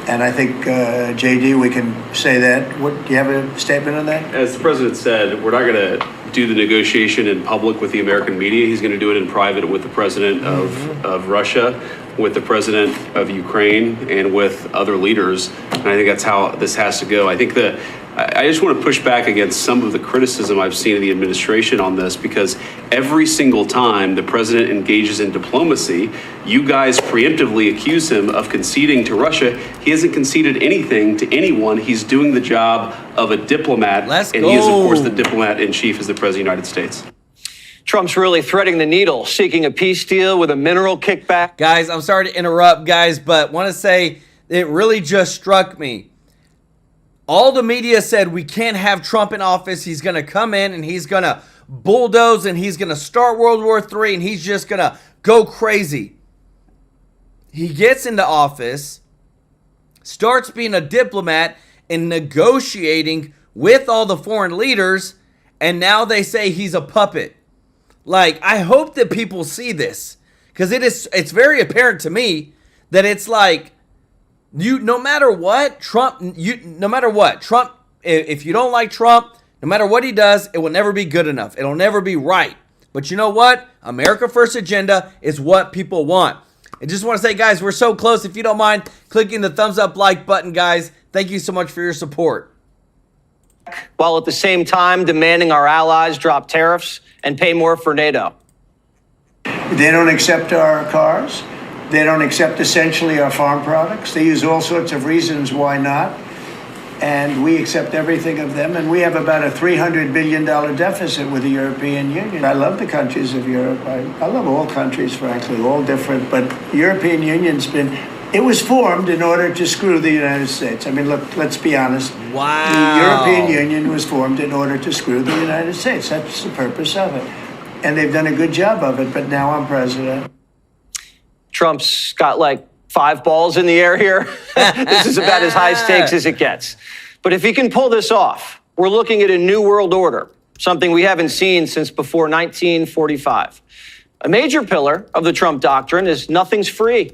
M: And I think, JD, we can say that. Do you have a statement on that?
W: As the president said, we're not going to do the negotiation in public with the American media. He's going to do it in private with the president of Russia, with the president of Ukraine, and with other leaders. And I think that's how this has to go. I think I just want to push back against some of the criticism I've seen of the administration on this, because every single time the president engages in diplomacy, you guys preemptively accuse him of conceding to Russia. He hasn't conceded anything to anyone. He's doing the job of a diplomat. He is, of course, the diplomat in chief as the president of the United States.
E: Trump's really threading the needle, seeking a peace deal with a mineral kickback.
A: Guys, I'm sorry to interrupt, guys, but want to say it really just struck me. All the media said we can't have Trump in office. He's going to come in and he's going to bulldoze and he's going to start World War III and he's just going to go crazy. He gets into office, starts being a diplomat and negotiating with all the foreign leaders, and now they say he's a puppet. Like, I hope that people see this, because it's very apparent to me that it's like, no matter what, Trump, if you don't like Trump, no matter what he does, it will never be good enough. It'll never be right. But you know what? America First agenda is what people want. I just want to say, guys, we're so close. If you don't mind clicking the thumbs up like button, guys, thank you so much for your support.
E: While at the same time demanding our allies drop tariffs and pay more for NATO.
M: They don't accept our cars. They don't accept essentially our farm products. They use all sorts of reasons why not. and we accept everything of them, and we have about a $300 billion deficit with the European Union. I love the countries of Europe. I love all countries, frankly, all different, but European Union's it was formed in order to screw the United States. I mean, look, let's be honest.
A: Wow.
M: The European Union was formed in order to screw the United States. That's the purpose of it. And they've done a good job of it, but now I'm president.
E: Trump's got like 5 balls in the air here. This is about as high stakes as it gets. But if he can pull this off, we're looking at a new world order, something we haven't seen since before 1945. A major pillar of the Trump doctrine is nothing's free,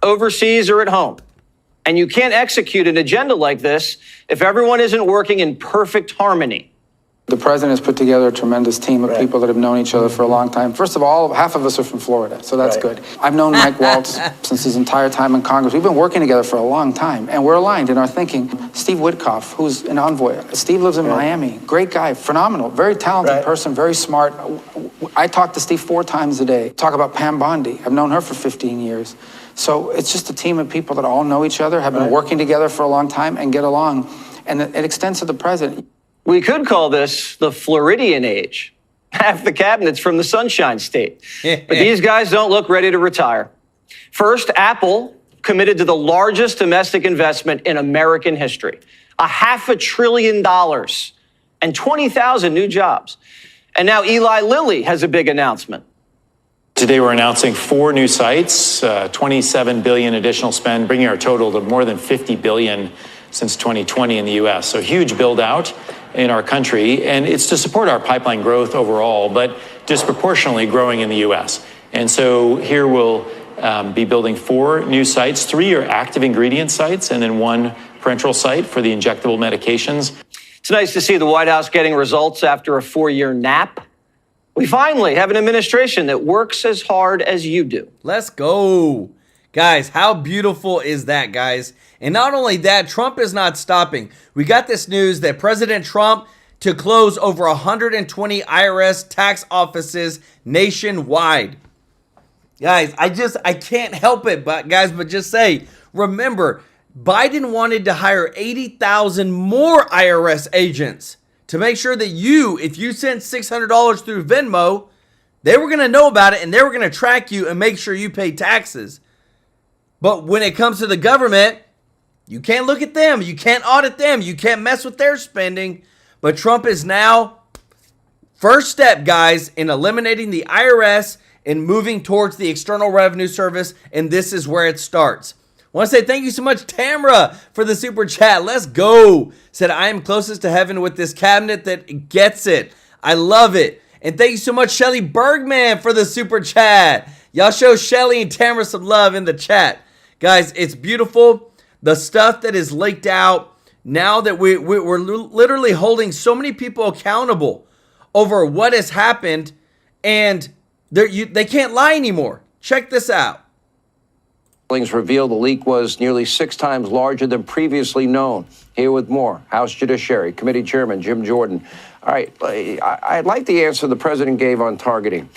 E: overseas or at home. And you can't execute an agenda like this if everyone isn't working in perfect harmony.
V: The president has put together a tremendous team of people that have known each other for a long time. First of all, half of us are from Florida, so that's good. I've known Mike Waltz since his entire time in Congress. We've been working together for a long time, and we're aligned in our thinking. Steve Witkoff, who's an envoy. Steve lives in Miami. Great guy, phenomenal, very talented person, very smart. I talk to Steve 4 times a day. Talk about Pam Bondi. I've known her for 15 years. So it's just a team of people that all know each other, have been working together for a long time, and get along. And it extends to the president.
E: We could call this the Floridian age. Half the cabinet's from the Sunshine State. But these guys don't look ready to retire. First, Apple committed to the largest domestic investment in American history, $500 billion and 20,000 new jobs. And now Eli Lilly has a big announcement.
B: Today, we're announcing 4 new sites, 27 billion additional spend, bringing our total to more than 50 billion since 2020 in the U.S. So huge build out in our country, and it's to support our pipeline growth overall, but disproportionately growing in the U.S. And so here we'll be building 4 new sites. 3 are active ingredient sites, and then 1 parenteral site for the injectable medications.
E: It's nice to see the White House getting results after a 4-year nap. We finally have an administration that works as hard as you do.
A: Let's go. Guys, how beautiful is that, guys? And not only that, Trump is not stopping. We got this news that President Trump to close over 120 IRS tax offices nationwide. Guys, I can't help it, but just say, remember, Biden wanted to hire 80,000 more IRS agents to make sure that if you sent $600 through Venmo, they were going to know about it and they were going to track you and make sure you pay taxes. But when it comes to the government, you can't look at them. You can't audit them. You can't mess with their spending. But Trump is now, first step, guys, in eliminating the IRS and moving towards the External Revenue Service. And this is where it starts. I want to say thank you so much, Tamra, for the super chat. Let's go. Said, I am closest to heaven with this cabinet that gets it. I love it. And thank you so much, Shelly Bergman, for the super chat. Y'all show Shelly and Tamra some love in the chat. Guys, it's beautiful. The stuff that is leaked out now that we're literally holding so many people accountable over what has happened, and they can't lie anymore. Check this out.
C: Revealed the leak was nearly 6 times larger than previously known. Here with more, House Judiciary Committee Chairman Jim Jordan. All right, I'd like the answer the president gave on targeting.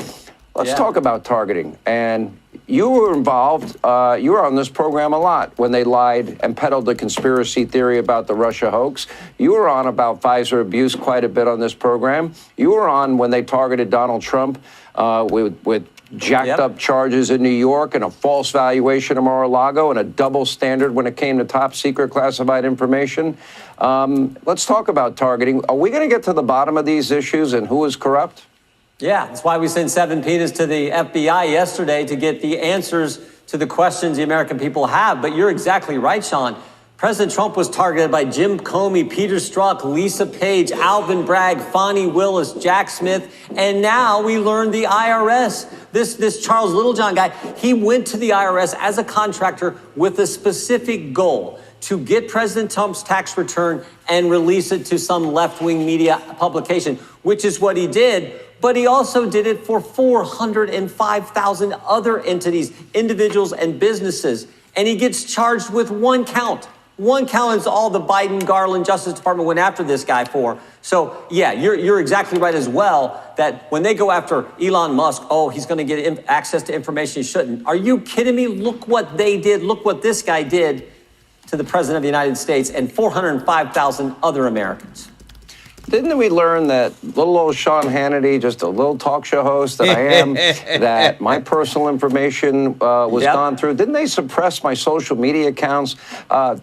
C: Let's talk about targeting. And you were involved, you were on this program a lot when they lied and peddled the conspiracy theory about the Russia hoax. You were on about Pfizer abuse quite a bit on this program. You were on when they targeted Donald Trump with jacked up charges in New York and a false valuation of Mar-a-Lago and a double standard when it came to top secret classified information. Let's talk about targeting. Are we going to get to the bottom of these issues and who is corrupt?
D: Yeah, that's why we sent 7 subpoenas to the FBI yesterday to get the answers to the questions the American people have. But you're exactly right, Sean. President Trump was targeted by Jim Comey, Peter Strzok, Lisa Page, Alvin Bragg, Fonnie Willis, Jack Smith, and now we learned the IRS. This Charles Littlejohn guy, he went to the IRS as a contractor with a specific goal to get President Trump's tax return and release it to some left-wing media publication, which is what he did. But he also did it for 405,000 other entities, individuals, and businesses. And he gets charged with 1 count. 1 count is all the Biden, Garland, Justice Department went after this guy for. So, yeah, you're exactly right as well, that when they go after Elon Musk, oh, he's going to get access to information he shouldn't. Are you kidding me? Look what they did. Look what this guy did to the President of the United States and 405,000 other Americans.
C: Didn't we learn that little old Sean Hannity, just a little talk show host that I am, that my personal information was gone through? Didn't they suppress my social media accounts?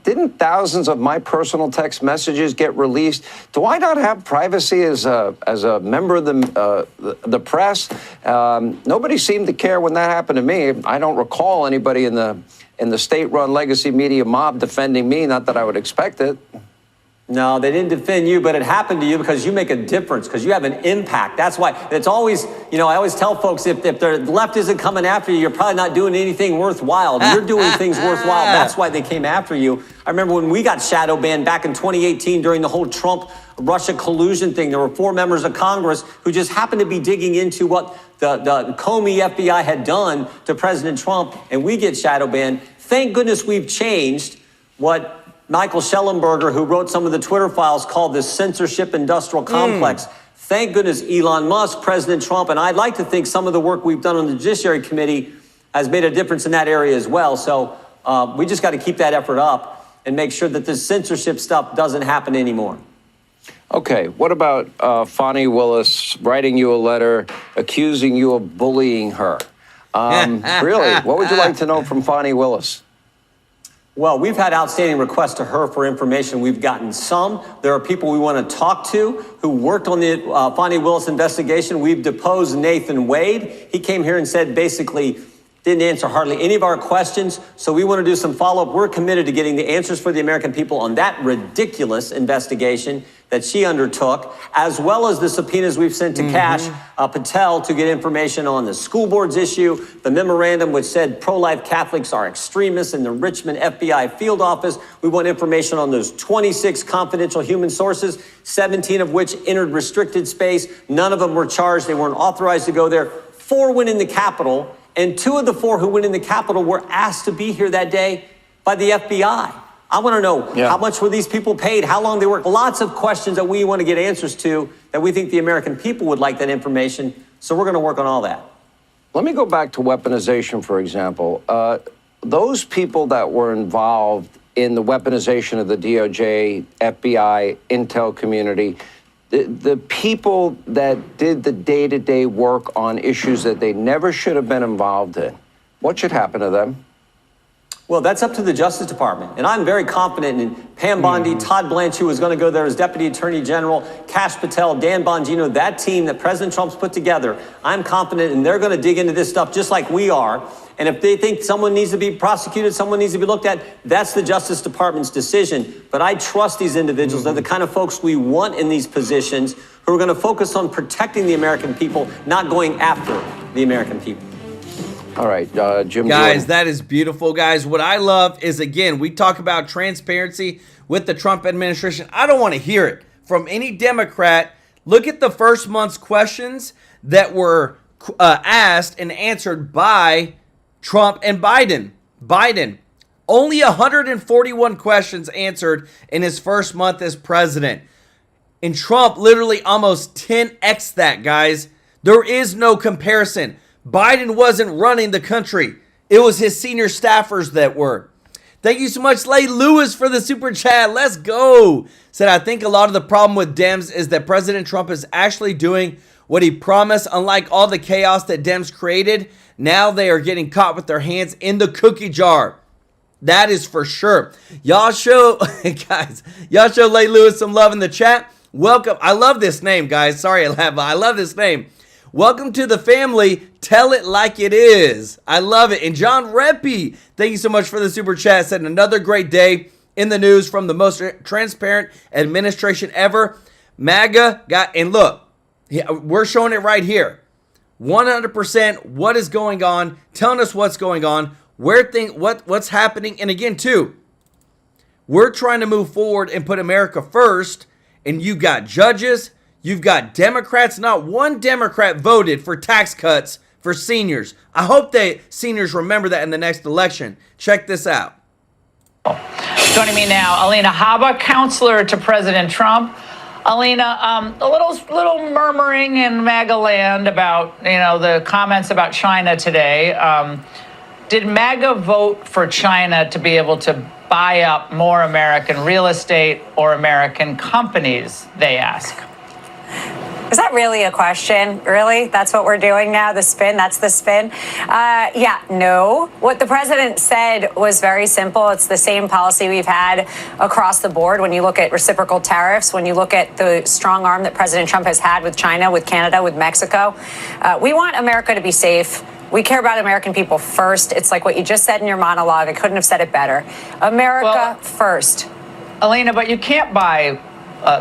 C: Didn't thousands of my personal text messages get released? Do I not have privacy as a member of the press? Nobody seemed to care when that happened to me. I don't recall anybody in the state-run legacy media mob defending me, not that I would expect it.
D: No, they didn't defend you, but it happened to you because you make a difference, because you have an impact. That's why it's always, I always tell folks, if the left isn't coming after you, you're probably not doing anything worthwhile. You're doing things worthwhile. That's why they came after you. I remember when we got shadow banned back in 2018 during the whole Trump-Russia collusion thing, there were 4 members of Congress who just happened to be digging into what the Comey FBI had done to President Trump, and we get shadow banned. Thank goodness we've changed what Michael Schellenberger, who wrote some of the Twitter files, called the censorship industrial complex. Thank goodness Elon Musk, President Trump, and I'd like to think some of the work we've done on the Judiciary Committee has made a difference in that area as well. So we just got to keep that effort up and make sure that this censorship stuff doesn't happen anymore.
C: Okay, what about Fani Willis writing you a letter accusing you of bullying her? Really, what would you like to know from Fani Willis?
D: Well, we've had outstanding requests to her for information. We've gotten some. There are people we want to talk to who worked on the Fani Willis investigation. We've deposed Nathan Wade. He came here and said basically didn't answer hardly any of our questions. So we want to do some follow-up. We're committed to getting the answers for the American people on that ridiculous investigation that she undertook, as well as the subpoenas we've sent to Kash Patel to get information on the school board's issue, the memorandum which said pro-life Catholics are extremists in the Richmond FBI field office. We want information on those 26 confidential human sources, 17 of which entered restricted space. None of them were charged. They weren't authorized to go there. 4 went in the Capitol, and 2 of the 4 who went in the Capitol were asked to be here that day by the FBI. I want to know how much were these people paid, how long they worked. Lots of questions that we want to get answers to that we think the American people would like that information. So we're going to work on all that.
C: Let me go back to weaponization, for example. Those people that were involved in the weaponization of the DOJ, FBI, intel community, the people that did the day-to-day work on issues that they never should have been involved in, what should happen to them?
D: Well, that's up to the Justice Department. And I'm very confident in Pam Bondi, Todd Blanche, who was going to go there as Deputy Attorney General, Kash Patel, Dan Bongino, that team that President Trump's put together. I'm confident, and they're going to dig into this stuff just like we are. And if they think someone needs to be prosecuted, someone needs to be looked at, that's the Justice Department's decision. But I trust these individuals. They're the kind of folks we want in these positions who are going to focus on protecting the American people, not going after the American people.
C: All right, Jim.
A: Guys,
C: Jordan.
A: that is beautiful, guys. What I love is, again, we talk about transparency with the Trump administration. I don't want to hear it from any Democrat. Look at the first month's questions that were asked and answered by Trump and Biden. Only 141 questions answered in his first month as president. And Trump literally almost 10x that, guys. There is no comparison. Biden wasn't running the country. It was his senior staffers that were. Thank you so much, Leigh Lewis, for the super chat. Let's go. Said, I think a lot of the problem with Dems is that President Trump is actually doing what he promised. Unlike all the chaos that Dems created, now they are getting caught with their hands in the cookie jar. That is for sure. Y'all show, guys, y'all show Leigh Lewis some love in the chat. Welcome. I love this name, guys. Sorry, I love this name. Welcome to the family. Tell it like it is. I love it. And John Reppy, thank you so much for the super chat. Said another great day in the news from the most transparent administration ever. MAGA got, and look, we're showing it right here. 100% what is going on, telling us what's going on, what's happening. And again, too, we're trying to move forward and put America first. And you got judges, you've got Democrats. Not one Democrat voted for tax cuts for seniors. I hope seniors remember that in the next election. Check this out.
F: Joining me now, Alina Habba, counselor to President Trump. Alina, a little murmuring in MAGA land about, the comments about China today. Did MAGA vote for China to be able to buy up more American real estate or American companies, they ask.
G: Is that really a question? Really? That's what we're doing now? The spin? That's the spin? Yeah, no. What the president said was very simple. It's the same policy we've had across the board. When you look at reciprocal tariffs, when you look at the strong arm that President Trump has had with China, with Canada, with Mexico, we want America to be safe. We care about American people first. It's like what you just said in your monologue. I couldn't have said it better. America first.
F: Alina, but you can't buy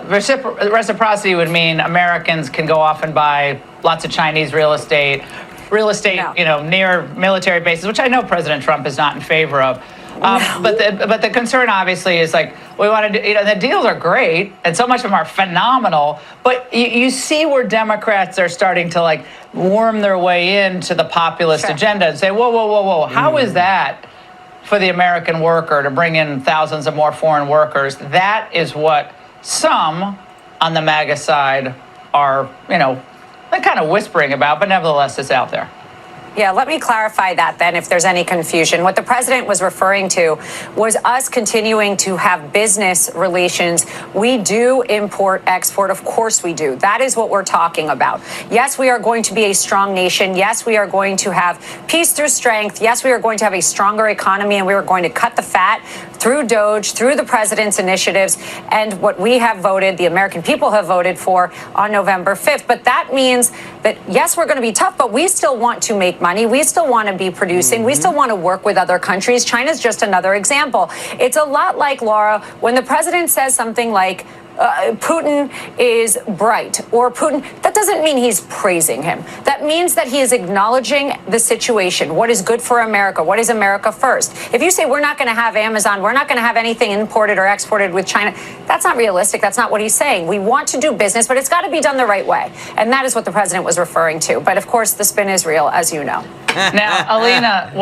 F: reciprocity would mean Americans can go off and buy lots of Chinese real estate, no. Near military bases, which I know President Trump is not in favor of. No. But the concern obviously is like we want to do, the deals are great and so much of them are phenomenal, but you see where Democrats are starting to like worm their way into the populist agenda and say, whoa, how is that for the American worker to bring in thousands of more foreign workers? That is what some on the MAGA side are, they're kind of whispering about, but nevertheless, it's out there.
G: Yeah, let me clarify that then if there's any confusion. What the president was referring to was us continuing to have business relations. We do import, export. Of course we do. That is what we're talking about. Yes, we are going to be a strong nation. Yes, we are going to have peace through strength. Yes, we are going to have a stronger economy, and we are going to cut the fat through DOGE, through the president's initiatives, and what we have voted, the American people have voted for on November 5th. But that means that, yes, we're going to be tough, but we still want to make money. We still want to be producing. We still want to work with other countries. China's just another example. It's a lot like, Laura, when the president says something like, Putin is bright, or Putin, that doesn't mean he's praising him. That means that he is acknowledging the situation, what is good for America, what is America first. If you say we're not going to have Amazon, we're not going to have anything imported or exported with China, that's not realistic. That's not what he's saying. We want to do business, but it's got to be done the right way. And that is what the president was referring to. But of course, the spin is real, as you know.
F: Now, Alina,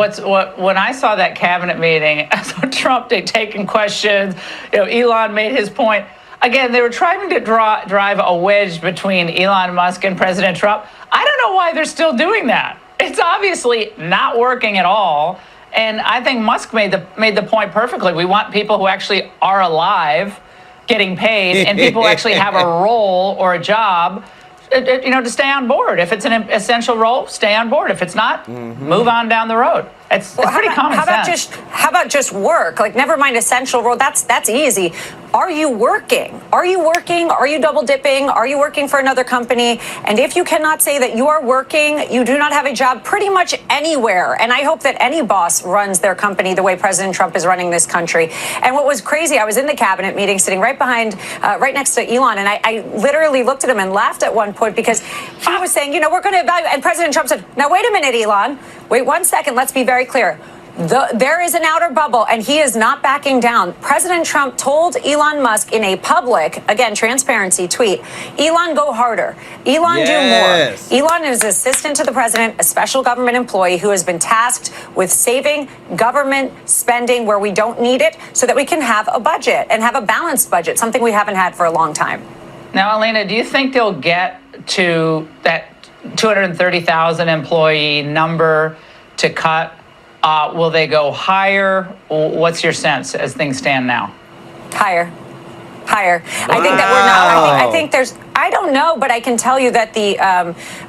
F: when I saw that cabinet meeting, I saw Trump taking questions, Elon made his point. Again, they were trying to drive a wedge between Elon Musk and President Trump. I don't know why they're still doing that. It's obviously not working at all. And I think Musk made the point perfectly. We want people who actually are alive getting paid and people who actually have a role or a job, to stay on board. If it's an essential role, stay on board. If it's not, move on down the road. It's pretty common sense.
G: How about just work? Like, never mind essential role. That's easy. Are you working? Are you working? Are you double dipping? Are you working for another company? And if you cannot say that you are working, you do not have a job pretty much anywhere. And I hope that any boss runs their company the way President Trump is running this country. And what was crazy, I was in the cabinet meeting sitting right next to Elon, and I literally looked at him and laughed at one point because he was saying, we're going to evaluate. And President Trump said, now, wait a minute, Elon. Wait 1 second. Let's be very clear. There is an outer bubble, and he is not backing down. President Trump told Elon Musk in a public, again, transparency tweet, Elon, go harder. Elon, do more. Elon is assistant to the president, a special government employee who has been tasked with saving government spending where we don't need it so that we can have a budget and have a balanced budget, something we haven't had for a long time.
F: Now, Alina, do you think they'll get to that 230,000 employee number to cut? Will they go higher? What's your sense as things stand now?
G: Higher. Wow. I think that we're not. I think there's. I don't know, but I can tell you that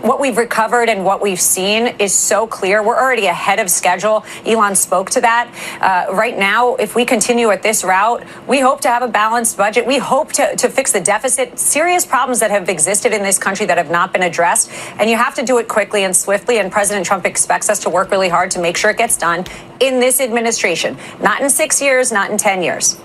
G: what we've recovered and what we've seen is so clear. We're already ahead of schedule. Elon spoke to that. Right now, if we continue at this route, we hope to have a balanced budget. We hope to fix the deficit, serious problems that have existed in this country that have not been addressed. And you have to do it quickly and swiftly. And President Trump expects us to work really hard to make sure it gets done in this administration, not in 6 years, not in 10 years.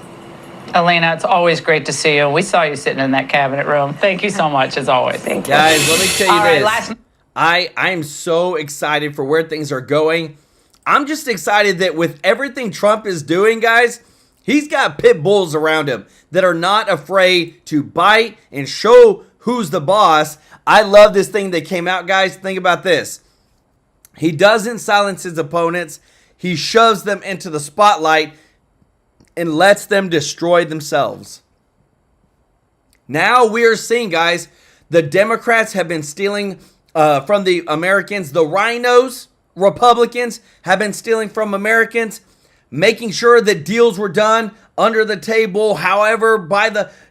F: Alina, it's always great to see you. We saw you sitting in that cabinet room. Thank you so much, as always.
G: Thank you.
A: Guys, let me tell you this. I'm so excited for where things are going. I'm just excited that with everything Trump is doing, guys, he's got pit bulls around him that are not afraid to bite and show who's the boss. I love this thing that came out, guys. Think about this. He doesn't silence his opponents. He shoves them into the spotlight and lets them destroy themselves. Now we are seeing, guys, the Democrats have been stealing from the Americans. The rhinos, Republicans, have been stealing from Americans. making sure that deals were done under the table, however,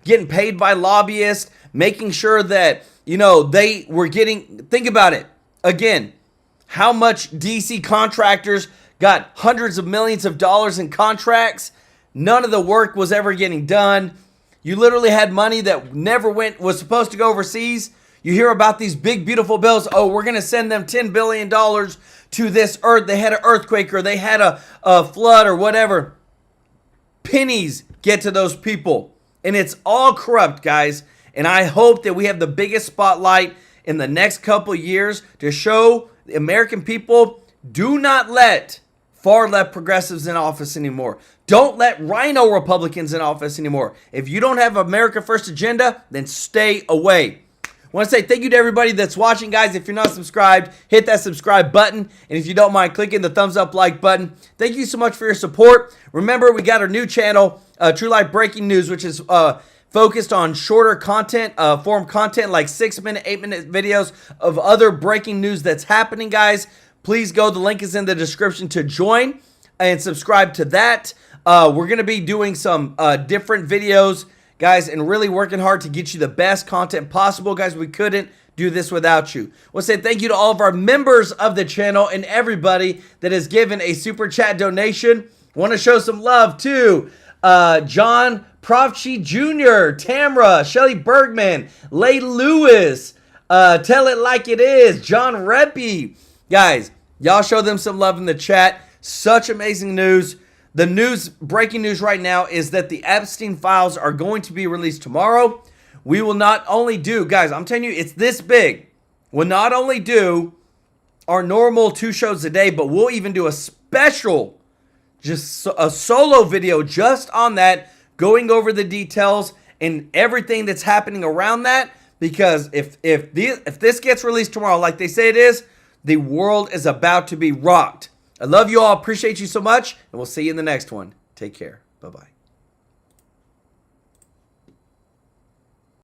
A: getting paid by lobbyists, making sure that, they were getting, think about it. Again, how much DC contractors got hundreds of millions of dollars in contracts. None of the work was ever getting done. You literally had money that was supposed to go overseas. You hear about these big, beautiful bills. Oh, we're going to send them $10 billion to this earth. They had an earthquake or they had a flood or whatever. Pennies get to those people. And it's all corrupt, guys. And I hope that we have the biggest spotlight in the next couple years to show the American people, do not let far left progressives in office anymore. Don't let rhino Republicans in office anymore. If you don't have America First agenda, then stay away. I want to say thank you to everybody that's watching, guys. If you're not subscribed, hit that subscribe button. And if you don't mind clicking the thumbs up like button, thank you so much for your support. Remember, we got our new channel, TrueLife Breaking News, which is focused on shorter content, form content, like 6-minute, 8-minute videos of other breaking news that's happening, guys. Please go. The link is in the description to join and subscribe to that. We're going to be doing some different videos, guys, and really working hard to get you the best content possible. Guys, we couldn't do this without you. I want to say thank you to all of our members of the channel and everybody that has given a super chat donation. I want to show some love to John Profchi Jr., Tamra, Shelly Bergman, Leigh Lewis, Tell It Like It Is, John Reppy. Guys, y'all show them some love in the chat. Such amazing news. The breaking news right now is that the Epstein files are going to be released tomorrow. We will not only do, guys, I'm telling you, it's this big. We'll not only do our normal 2 shows a day, but we'll even do a special, just a solo video just on that, going over the details and everything that's happening around that. Because if this gets released tomorrow, like they say it is, the world is about to be rocked. I love you all. Appreciate you so much. And we'll see you in the next one. Take care. Bye-bye.